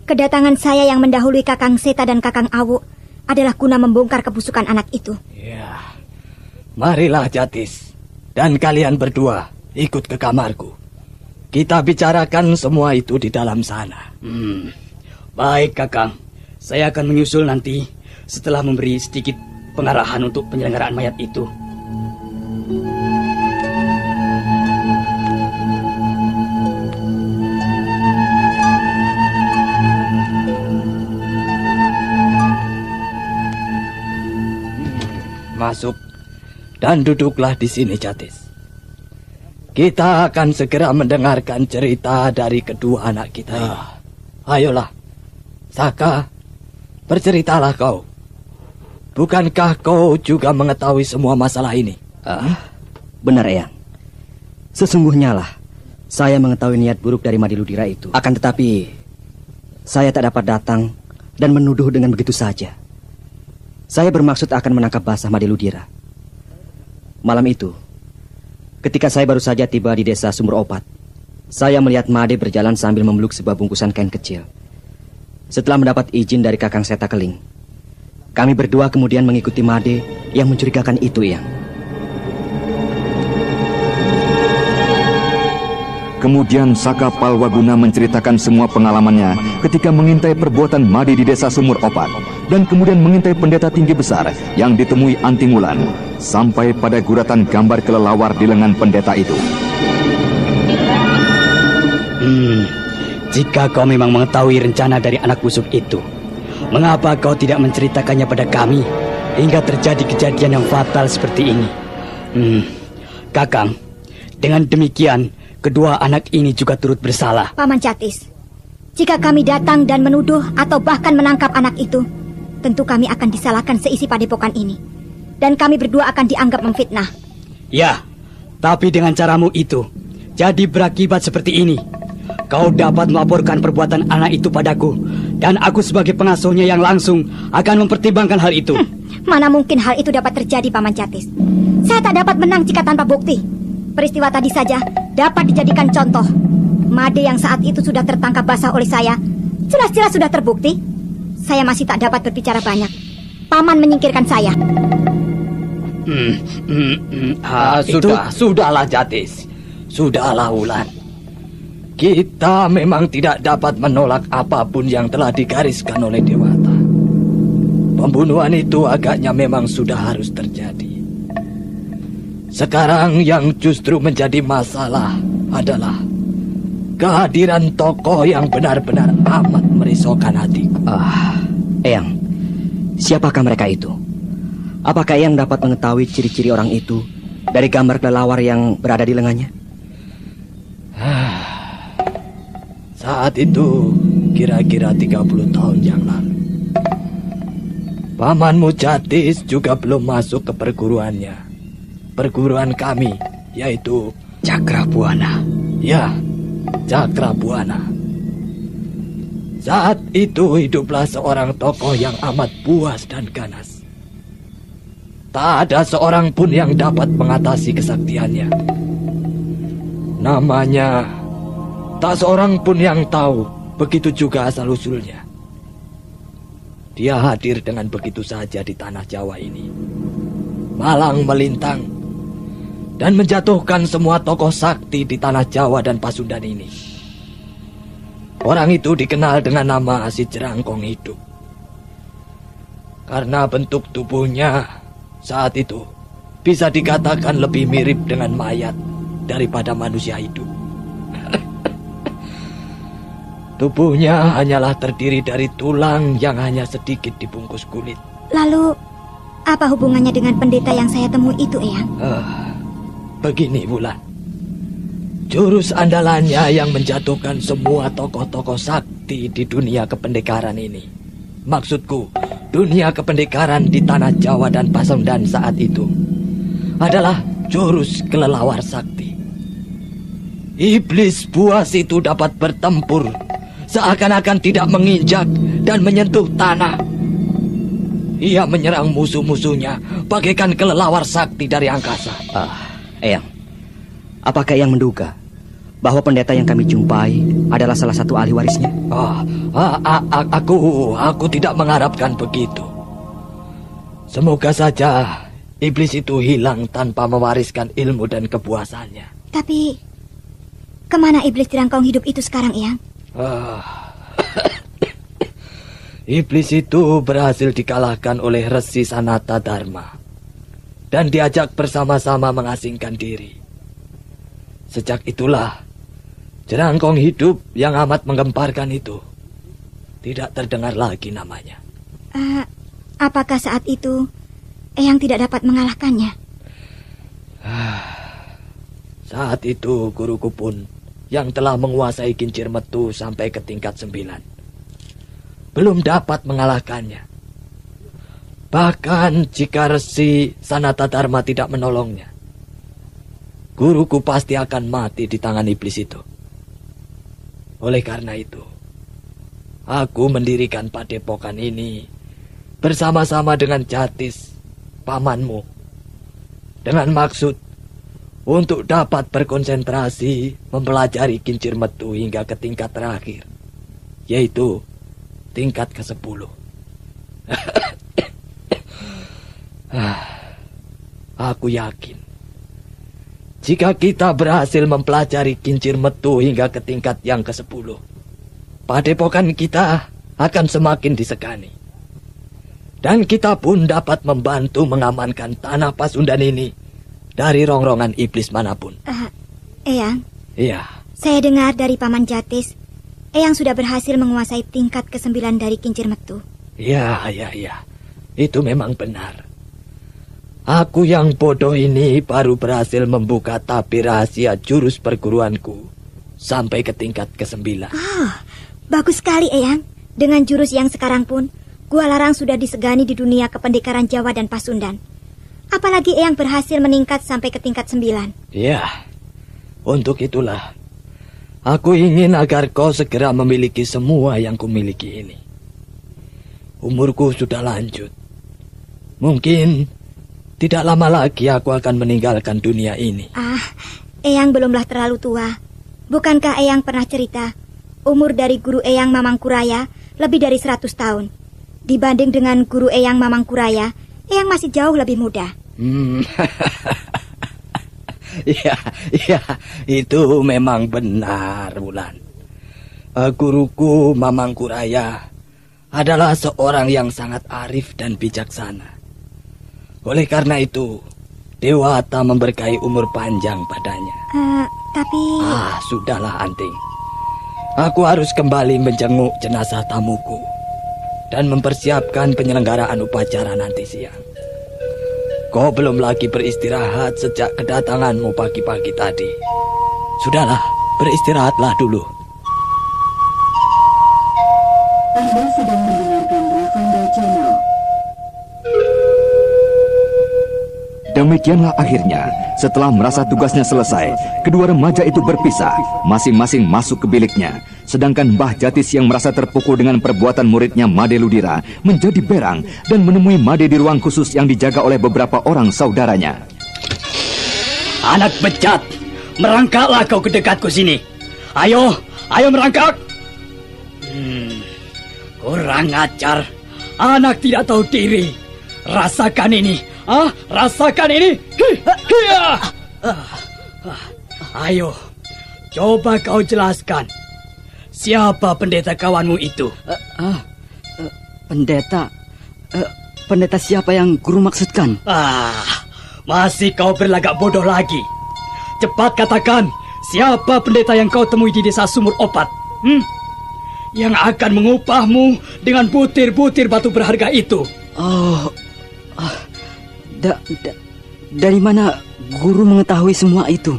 kedatangan saya yang mendahului Kakang Seta dan Kakang Awu adalah guna membongkar kebusukan anak itu. Ya, marilah Jatis, dan kalian berdua ikut ke kamarku. Kita bicarakan semua itu di dalam sana. Baik, Kakang. Saya akan menyusul nanti setelah memberi sedikit pengarahan untuk penyelenggaraan mayat itu. Masuk dan duduklah di sini, Jatis. Kita akan segera mendengarkan cerita dari kedua anak kita. Ayolah, Saka, berceritalah kau. Bukankah kau juga mengetahui semua masalah ini? Benar, Eyang. Sesungguhnya lah, saya mengetahui niat buruk dari Made Ludira itu. Akan tetapi, saya tak dapat datang dan menuduh dengan begitu saja. Saya bermaksud akan menangkap basah Made Ludira. Malam itu, ketika saya baru saja tiba di desa Sumur Opat, saya melihat Made berjalan sambil memeluk sebuah bungkusan kain kecil. Setelah mendapat izin dari Kakang Seta Keling, kami berdua kemudian mengikuti Made yang mencurigakan itu, Eyang. Kemudian Saka Palwaguna menceritakan semua pengalamannya ketika mengintai perbuatan Made di desa Sumur Opat dan kemudian mengintai pendeta tinggi besar yang ditemui Anting Wulan sampai pada guratan gambar kelelawar di lengan pendeta itu. Jika kau memang mengetahui rencana dari anak busuk itu, mengapa kau tidak menceritakannya pada kami hingga terjadi kejadian yang fatal seperti ini? Kakang, dengan demikian kedua anak ini juga turut bersalah. Paman Jatis, jika kami datang dan menuduh atau bahkan menangkap anak itu, tentu kami akan disalahkan seisi padepokan ini. Dan kami berdua akan dianggap memfitnah. Ya, tapi dengan caramu itu, jadi berakibat seperti ini. Kau dapat melaporkan perbuatan anak itu padaku, dan aku sebagai pengasuhnya yang langsung akan mempertimbangkan hal itu. Mana mungkin hal itu dapat terjadi, Paman Jatis? Saya tak dapat menang jika tanpa bukti. Peristiwa tadi saja dapat dijadikan contoh. Made yang saat itu sudah tertangkap basah oleh saya, jelas-jelas sudah terbukti. Saya masih tak dapat berbicara banyak. Paman menyingkirkan saya. Sudahlah Jatis. Sudahlah Wulan. Kita memang tidak dapat menolak apapun yang telah digariskan oleh Dewata. Pembunuhan itu agaknya memang sudah harus terjadi. Sekarang yang justru menjadi masalah adalah kehadiran tokoh yang benar-benar amat merisaukan hatiku. Eyang, siapakah mereka itu? Apakah Eyang dapat mengetahui ciri-ciri orang itu dari gambar kelelawar yang berada di lengannya? Saat itu kira-kira 30 tahun yang lalu. Pamanmu Jatis juga belum masuk ke perguruannya. Perguruan kami, yaitu Cakrabuana. Ya, Cakrabuana. Saat itu hiduplah seorang tokoh yang amat puas dan ganas. Tak ada seorang pun yang dapat mengatasi kesaktiannya. Namanya, tak seorang pun yang tahu, begitu juga asal-usulnya. Dia hadir dengan begitu saja di tanah Jawa ini. Malang melintang dan menjatuhkan semua tokoh sakti di tanah Jawa dan Pasundan ini. Orang itu dikenal dengan nama Si Jerangkong Hidup. Karena bentuk tubuhnya saat itu bisa dikatakan lebih mirip dengan mayat daripada manusia hidup. Tubuhnya hanyalah terdiri dari tulang yang hanya sedikit dibungkus kulit. Lalu, apa hubungannya dengan pendeta yang saya temui itu, Eyang? Begini, Wulan. Jurus andalannya yang menjatuhkan semua tokoh-tokoh sakti di dunia kependekaran ini. Maksudku, dunia kependekaran di tanah Jawa dan Pasundan saat itu adalah jurus kelelawar sakti. Iblis buas itu dapat bertempur seakan-akan tidak menginjak dan menyentuh tanah. Ia menyerang musuh-musuhnya bagaikan kelelawar sakti dari angkasa. Eyang, apakah Eyang menduga bahwa pendeta yang kami jumpai adalah salah satu ahli warisnya? Aku tidak mengharapkan begitu. Semoga saja iblis itu hilang tanpa mewariskan ilmu dan kepuasannya. Tapi, kemana iblis Jerangkong Hidup itu sekarang, Eyang? Iblis itu berhasil dikalahkan oleh Resi Sanata Dharma dan diajak bersama-sama mengasingkan diri. Sejak itulah Jerangkong Hidup yang amat menggemparkan itu tidak terdengar lagi namanya. Apakah saat itu Eyang tidak dapat mengalahkannya? Saat itu guruku pun yang telah menguasai kincir metu sampai ke tingkat 9 belum dapat mengalahkannya. Bahkan jika Resi Sanata Dharma tidak menolongnya, guruku pasti akan mati di tangan iblis itu. Oleh karena itu, aku mendirikan padepokan ini bersama-sama dengan Jatis, pamanmu, dengan maksud untuk dapat berkonsentrasi mempelajari kincir metu hingga ke tingkat terakhir, yaitu tingkat ke-10. Aku yakin jika kita berhasil mempelajari kincir metu hingga ke tingkat yang ke-10, padepokan kita akan semakin disegani. Dan kita pun dapat membantu mengamankan tanah Pasundan ini dari rongrongan iblis manapun. Eyang? Iya. Saya dengar dari Paman Jatis, Eyang sudah berhasil menguasai tingkat ke-9 dari kincir metu. Iya. Itu memang benar. Aku yang bodoh ini baru berhasil membuka tabir rahasia jurus perguruanku sampai ke tingkat ke-9. Bagus sekali, Eyang. Dengan jurus yang sekarang pun, Gua Larang sudah disegani di dunia kependekaran Jawa dan Pasundan. Apalagi Eyang berhasil meningkat sampai ke tingkat 9. Ya, untuk itulah aku ingin agar kau segera memiliki semua yang kumiliki ini. Umurku sudah lanjut. Mungkin tidak lama lagi aku akan meninggalkan dunia ini. Eyang belumlah terlalu tua. Bukankah Eyang pernah cerita umur dari guru Eyang Mamangkuraya lebih dari 100 tahun? Dibanding dengan guru Eyang Mamangkuraya, Eyang masih jauh lebih muda. Ya, itu memang benar, Wulan. Guruku Mamangkuraya adalah seorang yang sangat arif dan bijaksana. Oleh karena itu, Dewata memberkahi umur panjang padanya. Tapi... Sudahlah, Anting. Aku harus kembali menjenguk jenazah tamuku dan mempersiapkan penyelenggaraan upacara nanti siang. Kau belum lagi beristirahat sejak kedatanganmu pagi-pagi tadi. Sudahlah, beristirahatlah dulu. Anda sedang mendengarkan Ravanda Channel. Demikianlah akhirnya, setelah merasa tugasnya selesai, kedua remaja itu berpisah, masing-masing masuk ke biliknya. Sedangkan Mbah Jatis yang merasa terpukul dengan perbuatan muridnya Made Ludira menjadi berang dan menemui Made di ruang khusus yang dijaga oleh beberapa orang saudaranya. Anak bejat, merangkaklah kau ke dekatku sini. Ayo merangkak. Kurang ajar, anak tidak tahu diri. Rasakan ini. Rasakan ini. Ayo, coba kau jelaskan. Siapa pendeta kawanmu itu? Pendeta siapa yang guru maksudkan? Masih kau berlagak bodoh lagi. Cepat katakan, siapa pendeta yang kau temui di desa Sumur Opat? Yang akan mengupahmu dengan butir-butir batu berharga itu. Dari mana guru mengetahui semua itu?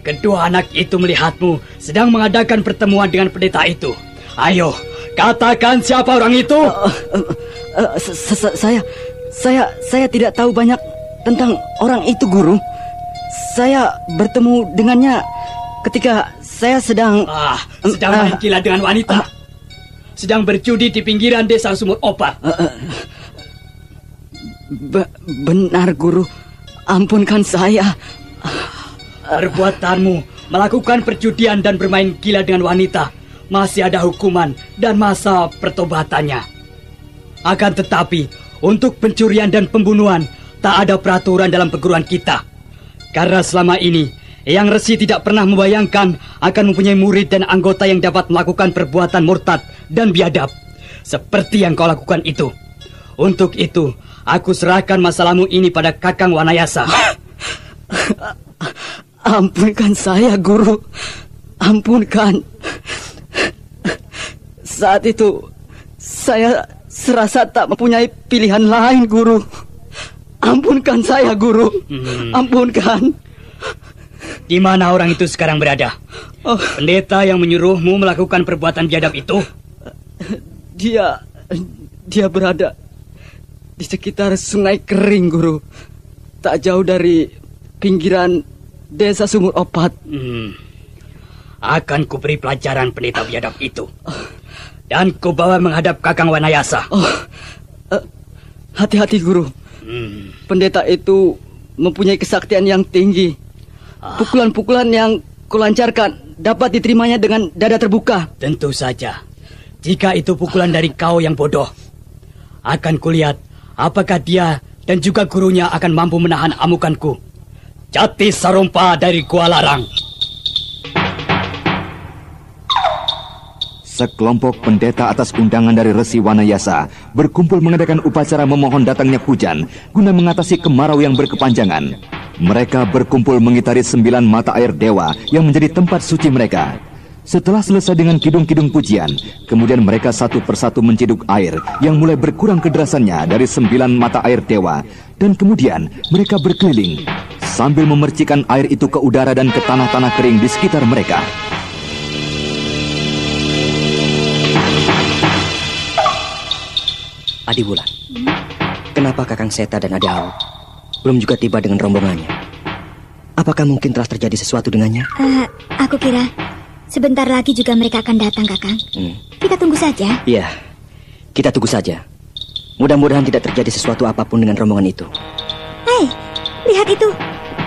Kedua anak itu melihatmu sedang mengadakan pertemuan dengan pendeta itu. Ayo, katakan siapa orang itu? Saya tidak tahu banyak tentang orang itu, guru. Saya bertemu dengannya ketika saya sedang main gila dengan wanita. Sedang berjudi di pinggiran desa Sumur Opat. Benar, guru. Ampunkan saya. Perbuatanmu melakukan perjudian dan bermain gila dengan wanita masih ada hukuman dan masa pertobatannya. Akan tetapi, untuk pencurian dan pembunuhan tak ada peraturan dalam perguruan kita. Karena selama ini, Eyang Resi tidak pernah membayangkan akan mempunyai murid dan anggota yang dapat melakukan perbuatan murtad dan biadab seperti yang kau lakukan itu. Untuk itu, aku serahkan masalahmu ini pada Kakang Wanayasa. Ampunkan saya, guru. Ampunkan. Saat itu, saya serasa tak mempunyai pilihan lain, guru. Ampunkan saya, guru. Ampunkan. Di mana orang itu sekarang berada? Pendeta yang menyuruhmu melakukan perbuatan biadab itu? Dia berada di sekitar Sungai Kering, guru. Tak jauh dari pinggiran desa Sumur Opat. Akan kuberi pelajaran pendeta biadab itu. Dan kubawa menghadap Kakang Wanayasa. Hati-hati, guru. Pendeta itu mempunyai kesaktian yang tinggi. Pukulan-pukulan yang kulancarkan dapat diterimanya dengan dada terbuka. Tentu saja. Jika itu pukulan dari kau yang bodoh, akan kulihat apakah dia dan juga gurunya akan mampu menahan amukanku. Jatis Sarompa dari Gua Larang. Sekelompok pendeta atas undangan dari Resi Wanayasa berkumpul mengadakan upacara memohon datangnya hujan guna mengatasi kemarau yang berkepanjangan. Mereka berkumpul mengitari 9 mata air dewa yang menjadi tempat suci mereka. Setelah selesai dengan kidung-kidung pujian, kemudian mereka satu persatu menciduk air yang mulai berkurang kederasannya dari 9 mata air dewa, dan kemudian mereka berkeliling sambil memercikan air itu ke udara dan ke tanah-tanah kering di sekitar mereka. Adiwulan, kenapa Kakang Seta dan Adi Awu belum juga tiba dengan rombongannya? Apakah mungkin telah terjadi sesuatu dengannya? Aku kira sebentar lagi juga mereka akan datang, Kakang. Kita tunggu saja. Iya, kita tunggu saja. Mudah-mudahan tidak terjadi sesuatu apapun dengan rombongan itu. Hei, lihat itu.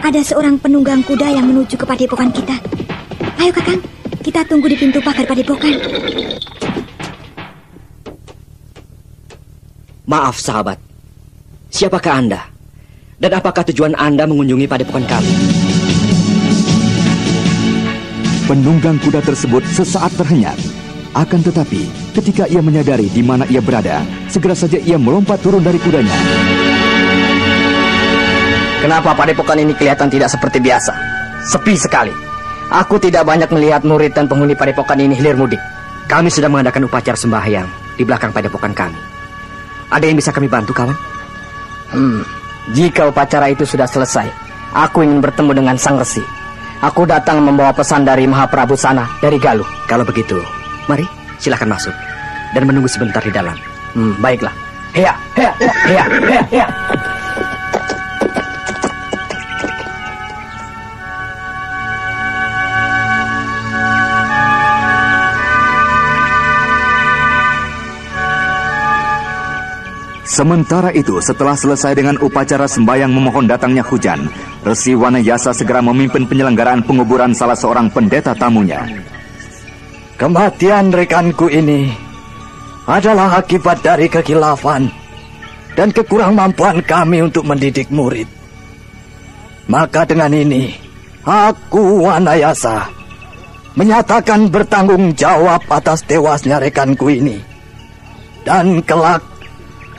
Ada seorang penunggang kuda yang menuju ke padepokan kita. Ayo, Kakang. Kita tunggu di pintu pagar padepokan. Maaf, sahabat. Siapakah Anda? Dan apakah tujuan Anda mengunjungi padepokan kami? Penunggang kuda tersebut sesaat terhenyak. Akan tetapi, ketika ia menyadari di mana ia berada, segera saja ia melompat turun dari kudanya. Kenapa padepokan ini kelihatan tidak seperti biasa? Sepi sekali. Aku tidak banyak melihat murid dan penghuni padepokan ini hilir mudik. Kami sedang mengadakan upacara sembahyang di belakang padepokan kami. Ada yang bisa kami bantu, kawan? Jika upacara itu sudah selesai, aku ingin bertemu dengan Sang Resi. Aku datang membawa pesan dari Mahaprabu sana, dari Galuh. Kalau begitu, mari silakan masuk dan menunggu sebentar di dalam. Baiklah. Hea, hea, hea, hea, hea. Sementara itu, setelah selesai dengan upacara sembahyang memohon datangnya hujan, Resi Wanayasa segera memimpin penyelenggaraan penguburan salah seorang pendeta tamunya. Kematian rekanku ini adalah akibat dari kekhilafan dan kekurangmampuan kami untuk mendidik murid. Maka dengan ini, aku Wanayasa menyatakan bertanggung jawab atas tewasnya rekanku ini. Dan kelak,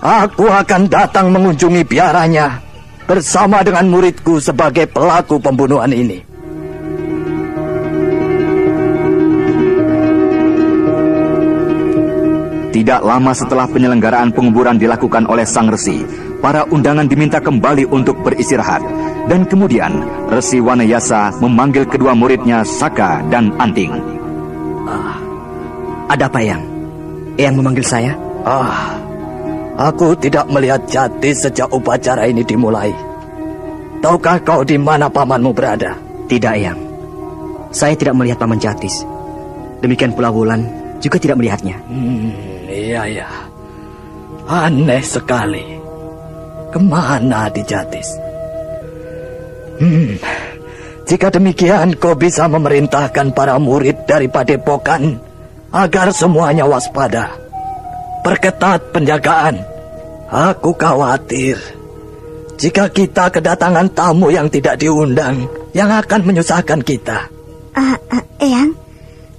aku akan datang mengunjungi biaranya bersama dengan muridku sebagai pelaku pembunuhan ini. Tidak lama setelah penyelenggaraan penguburan dilakukan oleh Sang Resi, para undangan diminta kembali untuk beristirahat. Dan kemudian, Resi Wanayasa memanggil kedua muridnya Saka dan Anting. Ada apa, Eyang? Eyang memanggil saya? Aku tidak melihat Jatis sejak upacara ini dimulai. Tahukah kau di mana pamanmu berada? Tidak, Eyang. Saya tidak melihat paman Jatis. Demikian pula Wulan juga tidak melihatnya. Iya. Aneh sekali. Kemana di Jatis? Jika demikian, kau bisa memerintahkan para murid dari padepokan agar semuanya waspada. Perketat penjagaan. Aku khawatir jika kita kedatangan tamu yang tidak diundang, yang akan menyusahkan kita. Eyang,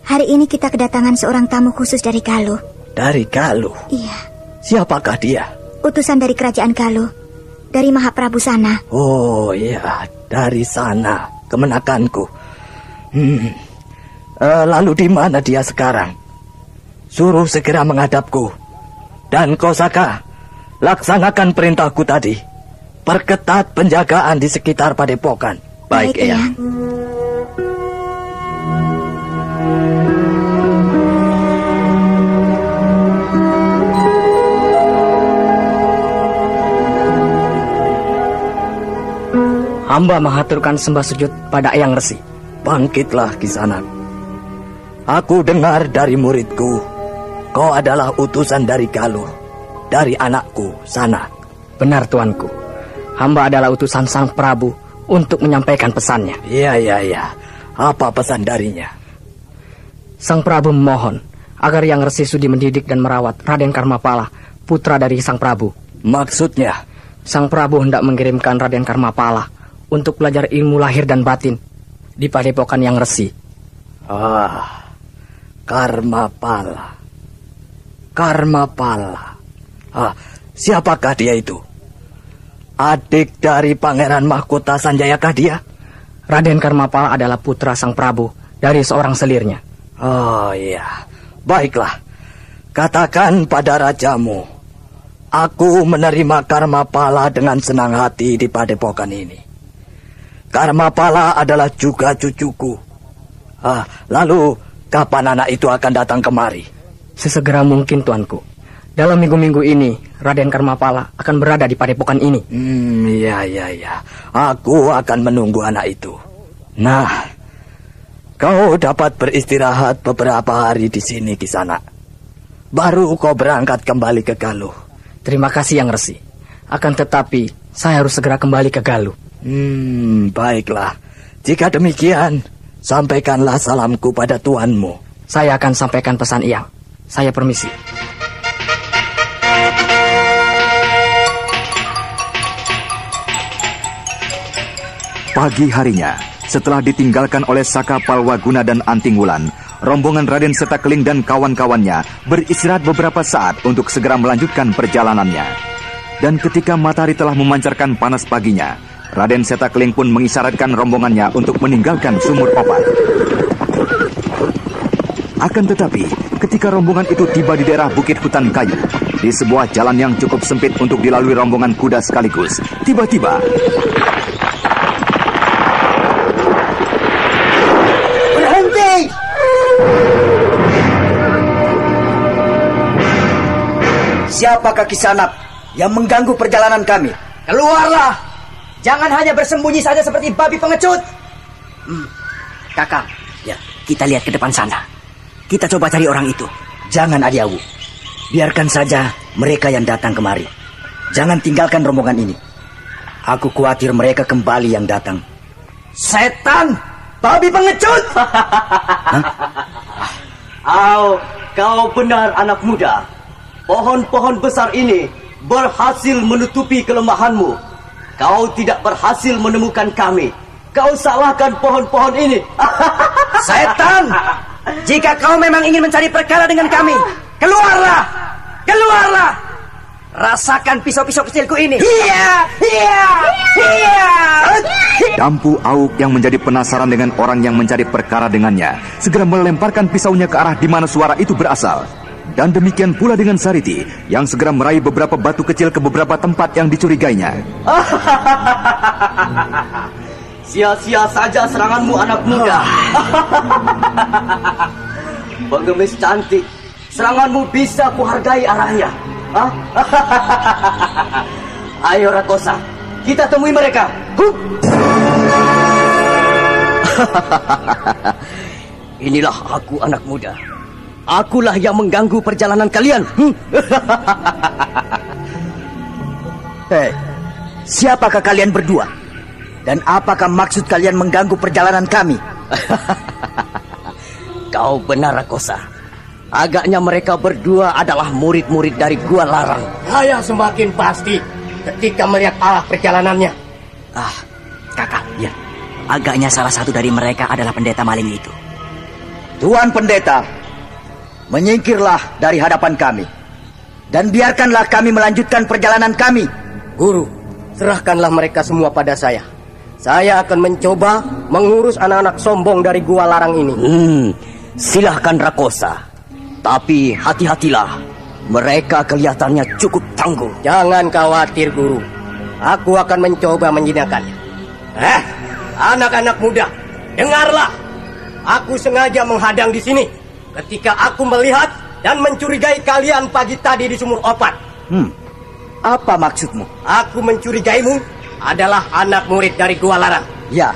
hari ini kita kedatangan seorang tamu khusus dari Galuh. Dari Galuh? Iya. Siapakah dia? Utusan dari kerajaan Galuh, dari Mahaprabu sana. Oh iya, dari sana, kemenakanku. Lalu di mana dia sekarang? Suruh segera menghadapku. Dan kau Saka, laksanakan perintahku tadi. Perketat penjagaan di sekitar padepokan. Baik, Eyang. Hamba mengaturkan sembah sujud pada Eyang Resi. Bangkitlah Kisanak. Aku dengar dari muridku, kau adalah utusan dari Galuh, dari anakku Sana. Benar, tuanku. Hamba adalah utusan Sang Prabu untuk menyampaikan pesannya. Iya. Apa pesan darinya? Sang Prabu memohon agar Yang Resi sudi mendidik dan merawat Raden Karmapala, putra dari Sang Prabu. Maksudnya? Sang Prabu hendak mengirimkan Raden Karmapala untuk belajar ilmu lahir dan batin di padepokan Yang Resi. Karmapala. Siapakah dia itu? Adik dari Pangeran Mahkota Sanjayakah dia? Raden Karmapala adalah putra Sang Prabu dari seorang selirnya. Oh iya, baiklah. Katakan pada rajamu, aku menerima Karmapala dengan senang hati di padepokan ini. Karmapala adalah juga cucuku. Lalu kapan anak itu akan datang kemari? Sesegera mungkin, tuanku. dalam minggu-minggu ini Raden Karmapala akan berada di padepokan ini. Iya. Aku akan menunggu anak itu. Nah, kau dapat beristirahat beberapa hari di sini, Kisanak. Baru kau berangkat kembali ke Galuh. Terima kasih Yang Resi. Akan tetapi, saya harus segera kembali ke Galuh. Baiklah. Jika demikian, sampaikanlah salamku pada tuanmu. Saya akan sampaikan pesan Eyang. Saya permisi. Pagi harinya, setelah ditinggalkan oleh Saka Palwaguna dan Anting Wulan, rombongan Raden Setakling dan kawan-kawannya beristirahat beberapa saat untuk segera melanjutkan perjalanannya. Dan ketika matahari telah memancarkan panas paginya, Raden Setakling pun mengisyaratkan rombongannya untuk meninggalkan sumur opat. Akan tetapi, ketika rombongan itu tiba di daerah Bukit Hutan Kayu, di sebuah jalan yang cukup sempit untuk dilalui rombongan kuda sekaligus, tiba-tiba siapakah Kisanak yang mengganggu perjalanan kami? Keluarlah! Jangan hanya bersembunyi saja seperti babi pengecut. Kakak, ya, kita lihat ke depan sana. Kita coba cari orang itu. Jangan Adiawu. Biarkan saja mereka yang datang kemari. Jangan tinggalkan rombongan ini. Aku khawatir mereka kembali yang datang. Setan! Babi pengecut! Kau benar anak muda. Pohon-pohon besar ini berhasil menutupi kelemahanmu. Kau tidak berhasil menemukan kami. Kau salahkan pohon-pohon ini. Setan! Jika kau memang ingin mencari perkara dengan kami, keluarlah! Keluarlah! Rasakan pisau-pisau kecilku ini. Iya! Dampu Auk yang menjadi penasaran dengan orang yang mencari perkara dengannya segera melemparkan pisaunya ke arah di mana suara itu berasal. Dan demikian pula dengan Sariti yang segera meraih beberapa batu kecil ke beberapa tempat yang dicurigainya. Sia-sia saja seranganmu anak muda. Pengemis cantik, seranganmu bisa kuhargai arahnya. Ayo Rakosa, kita temui mereka. Inilah aku anak muda. Akulah yang mengganggu perjalanan kalian. Hei, siapakah kalian berdua? Dan apakah maksud kalian mengganggu perjalanan kami? Kau benar, Rakosa. Agaknya mereka berdua adalah murid-murid dari Gua Larang. Saya semakin pasti ketika melihat arah perjalanannya. Kakak, ya. Agaknya salah satu dari mereka adalah pendeta maling itu. Tuan pendeta, menyingkirlah dari hadapan kami. Dan biarkanlah kami melanjutkan perjalanan kami. Guru, serahkanlah mereka semua pada saya. Saya akan mencoba mengurus anak-anak sombong dari Gua Larang ini. Silahkan Rakosa. Tapi hati-hatilah. Mereka kelihatannya cukup tangguh. Jangan khawatir, Guru. Aku akan mencoba menjinakkannya. Anak-anak muda, dengarlah. Aku sengaja menghadang di sini ketika aku melihat dan mencurigai kalian pagi tadi di sumur opat. Apa maksudmu? Aku mencurigaimu adalah anak murid dari Gua Larang. Ya,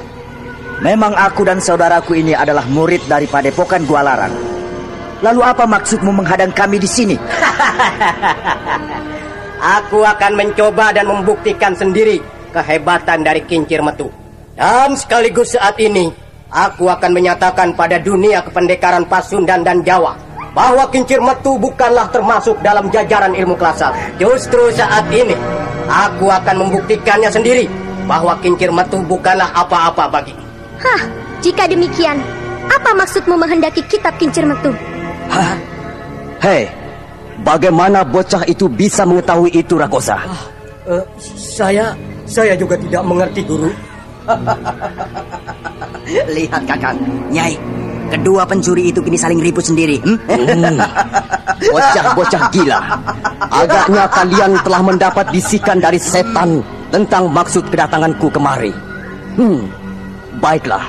memang aku dan saudaraku ini adalah murid dari padepokan Gua Larang. Lalu apa maksudmu menghadang kami di sini? Aku akan mencoba dan membuktikan sendiri kehebatan dari Kincir Metu. Dan sekaligus saat ini, aku akan menyatakan pada dunia kependekaran Pasundan dan Jawa bahwa Kincir Metu bukanlah termasuk dalam jajaran ilmu klasal. Justru saat ini, aku akan membuktikannya sendiri bahwa Kincir Metu bukanlah apa-apa bagiku. Jika demikian, apa maksudmu menghendaki kitab Kincir Metu? Hei, bagaimana bocah itu bisa mengetahui itu, Rakosa? Saya juga tidak mengerti, Guru. Lihat Kakang, Nyai, kedua pencuri itu kini saling ribut sendiri. Bocah-bocah gila. Agaknya kalian telah mendapat bisikan dari setan tentang maksud kedatanganku kemari. Baiklah,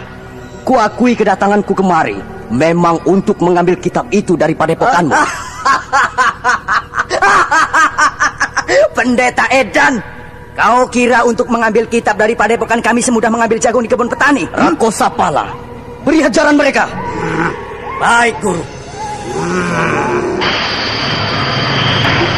kuakui kedatanganku kemari memang untuk mengambil kitab itu dari padepokanmu. Pendeta Edan, kau kira untuk mengambil kitab dari padepokan kami semudah mengambil jagung di kebun petani? Rakosa Pala, beri ajaran mereka. Baik, Guru.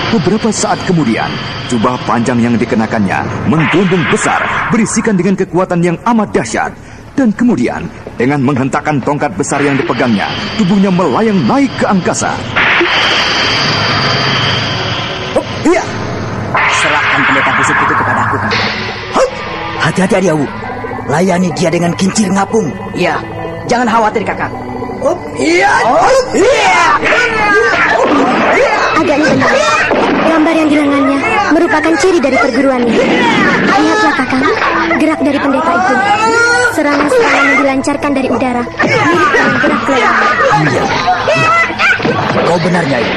Beberapa saat kemudian, jubah panjang yang dikenakannya menggelembung besar, berisikan dengan kekuatan yang amat dahsyat. Dan kemudian, dengan menghentakkan tongkat besar yang dipegangnya, tubuhnya melayang naik ke angkasa. Iya. Serahkan pendeta busuk itu kepada aku, Kang. Hati-hati, Adiawu. Layani dia dengan kincir ngapung. Iya. Jangan khawatir, Kakak. Iya. Agaknya benar. Gambar yang di lengannya merupakan ciri dari perguruannya. Lihatlah, Kakang. Gerak dari pendeta itu. Serangan-serangan yang dilancarkan dari udara mirip dengan gerak kelelawar. Iya. Kau benar, Nyai.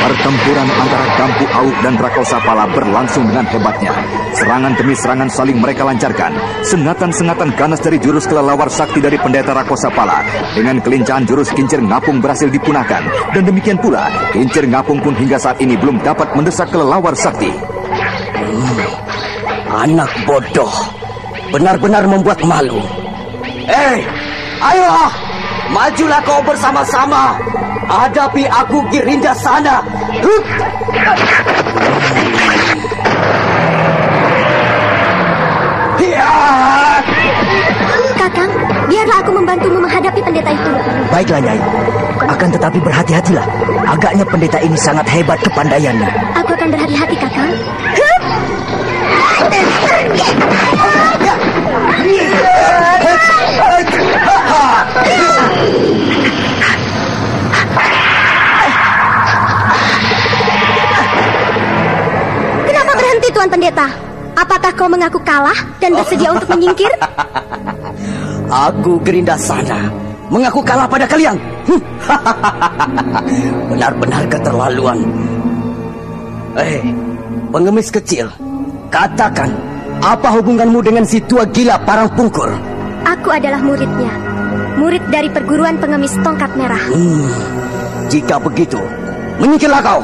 Pertempuran antara Dampu Awuk dan Rakosa Pala berlangsung dengan hebatnya. Serangan demi serangan saling mereka lancarkan. Sengatan-sengatan ganas dari jurus kelelawar sakti dari pendeta Rakosa Pala dengan kelincahan jurus kincir ngapung berhasil dipunahkan. Dan demikian pula, kincir ngapung pun hingga saat ini belum dapat mendesak kelelawar sakti. Anak bodoh, benar-benar membuat malu. Ayolah, majulah kau bersama-sama. Hadapi aku Girinda sana. Kakang, biarlah aku membantumu menghadapi pendeta itu. Baiklah, Nyai. Akan tetapi berhati-hatilah. Agaknya pendeta ini sangat hebat kepandaiannya. Aku akan berhati-hati, Kakang. Kenapa berhenti, Tuan Pendeta? Apakah kau mengaku kalah dan bersedia untuk menyingkir? Aku Girinda sana mengaku kalah pada kalian. Benar-benar keterlaluan. Pengemis kecil, katakan, apa hubunganmu dengan si tua gila Parang Pungkur? Aku adalah muridnya. Murid dari perguruan pengemis tongkat merah. Jika begitu, menyingkirlah kau.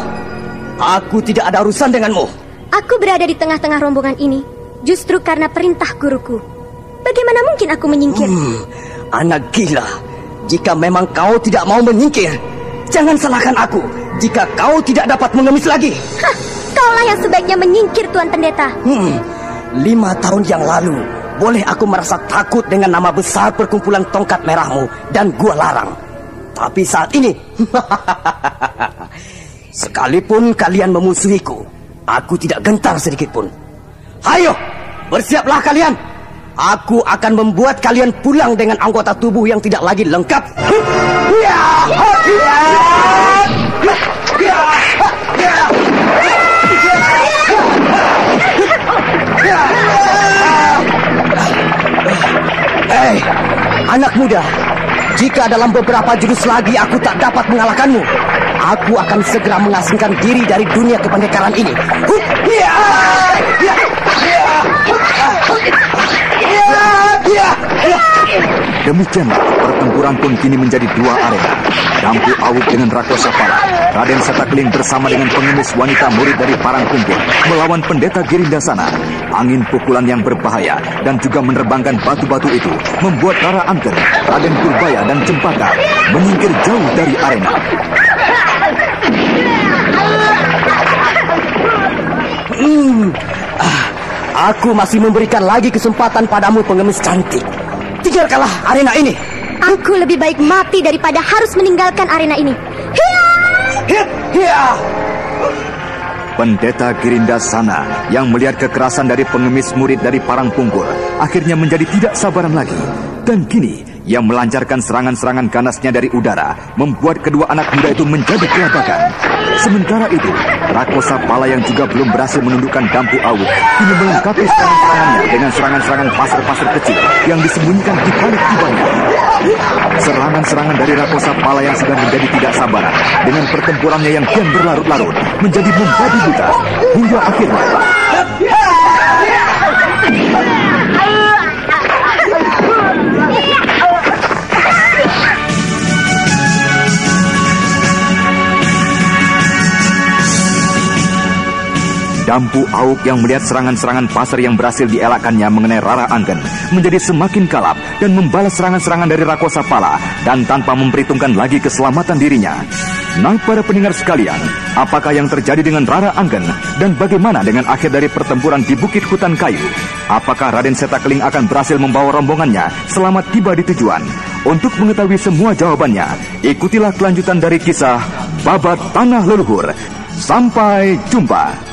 Aku tidak ada urusan denganmu. Aku berada di tengah-tengah rombongan ini justru karena perintah guruku. Bagaimana mungkin aku menyingkir? Anak gila, jika memang kau tidak mau menyingkir, jangan salahkan aku jika kau tidak dapat mengemis lagi. Kaulah yang sebaiknya menyingkir, Tuan Pendeta. 5 tahun yang lalu, boleh aku merasa takut dengan nama besar perkumpulan tongkat merahmu dan gua larang. Tapi saat ini, sekalipun kalian memusuhiku, aku tidak gentar sedikit pun. Ayo, bersiaplah kalian. Aku akan membuat kalian pulang dengan anggota tubuh yang tidak lagi lengkap. Anak muda, jika dalam beberapa jurus lagi aku tak dapat mengalahkanmu, aku akan segera mengasingkan diri dari dunia kependekaran ini. Demikianlah pertempuran pun kini menjadi 2 arena. Dampu Awuk dengan Rakosa Pala, Raden Setakling bersama dengan pengemis wanita murid dari Parang Pungkur melawan pendeta Girinda sana. Angin pukulan yang berbahaya dan juga menerbangkan batu-batu itu membuat Rara Angker, Raden Purbaya dan Cempaka menyingkir jauh dari arena. Aku masih memberikan lagi kesempatan padamu, pengemis cantik. Tinggalkanlah arena ini. Aku lebih baik mati daripada harus meninggalkan arena ini. Pendeta Girinda sana yang melihat kekerasan dari pengemis murid dari Parang Pungkur akhirnya menjadi tidak sabaran lagi. Dan kini ia melancarkan serangan-serangan ganasnya dari udara, membuat kedua anak muda itu menjadi kelabakan. Sementara itu, Rakosa Pala yang juga belum berhasil menundukkan Dampu Awuk kini melengkapi serangan-serangannya dengan serangan-serangan pasar-pasar kecil yang disembunyikan di balik tubuhnya. Serangan-serangan dari Rakosa Pala yang sudah menjadi tidak sabaran dengan pertempurannya yang kian berlarut-larut menjadi membabi buta hingga akhirnya Dampu Auk yang melihat serangan-serangan pasar yang berhasil dielakkannya mengenai Rara Anggen menjadi semakin kalap dan membalas serangan-serangan dari Rakosa Pala dan tanpa memperhitungkan lagi keselamatan dirinya. Nah, para pendengar sekalian, apakah yang terjadi dengan Rara Anggen dan bagaimana dengan akhir dari pertempuran di Bukit Hutan Kayu? Apakah Raden Setakeling akan berhasil membawa rombongannya selamat tiba di tujuan? Untuk mengetahui semua jawabannya, ikutilah kelanjutan dari kisah Babat Tanah Leluhur. Sampai jumpa.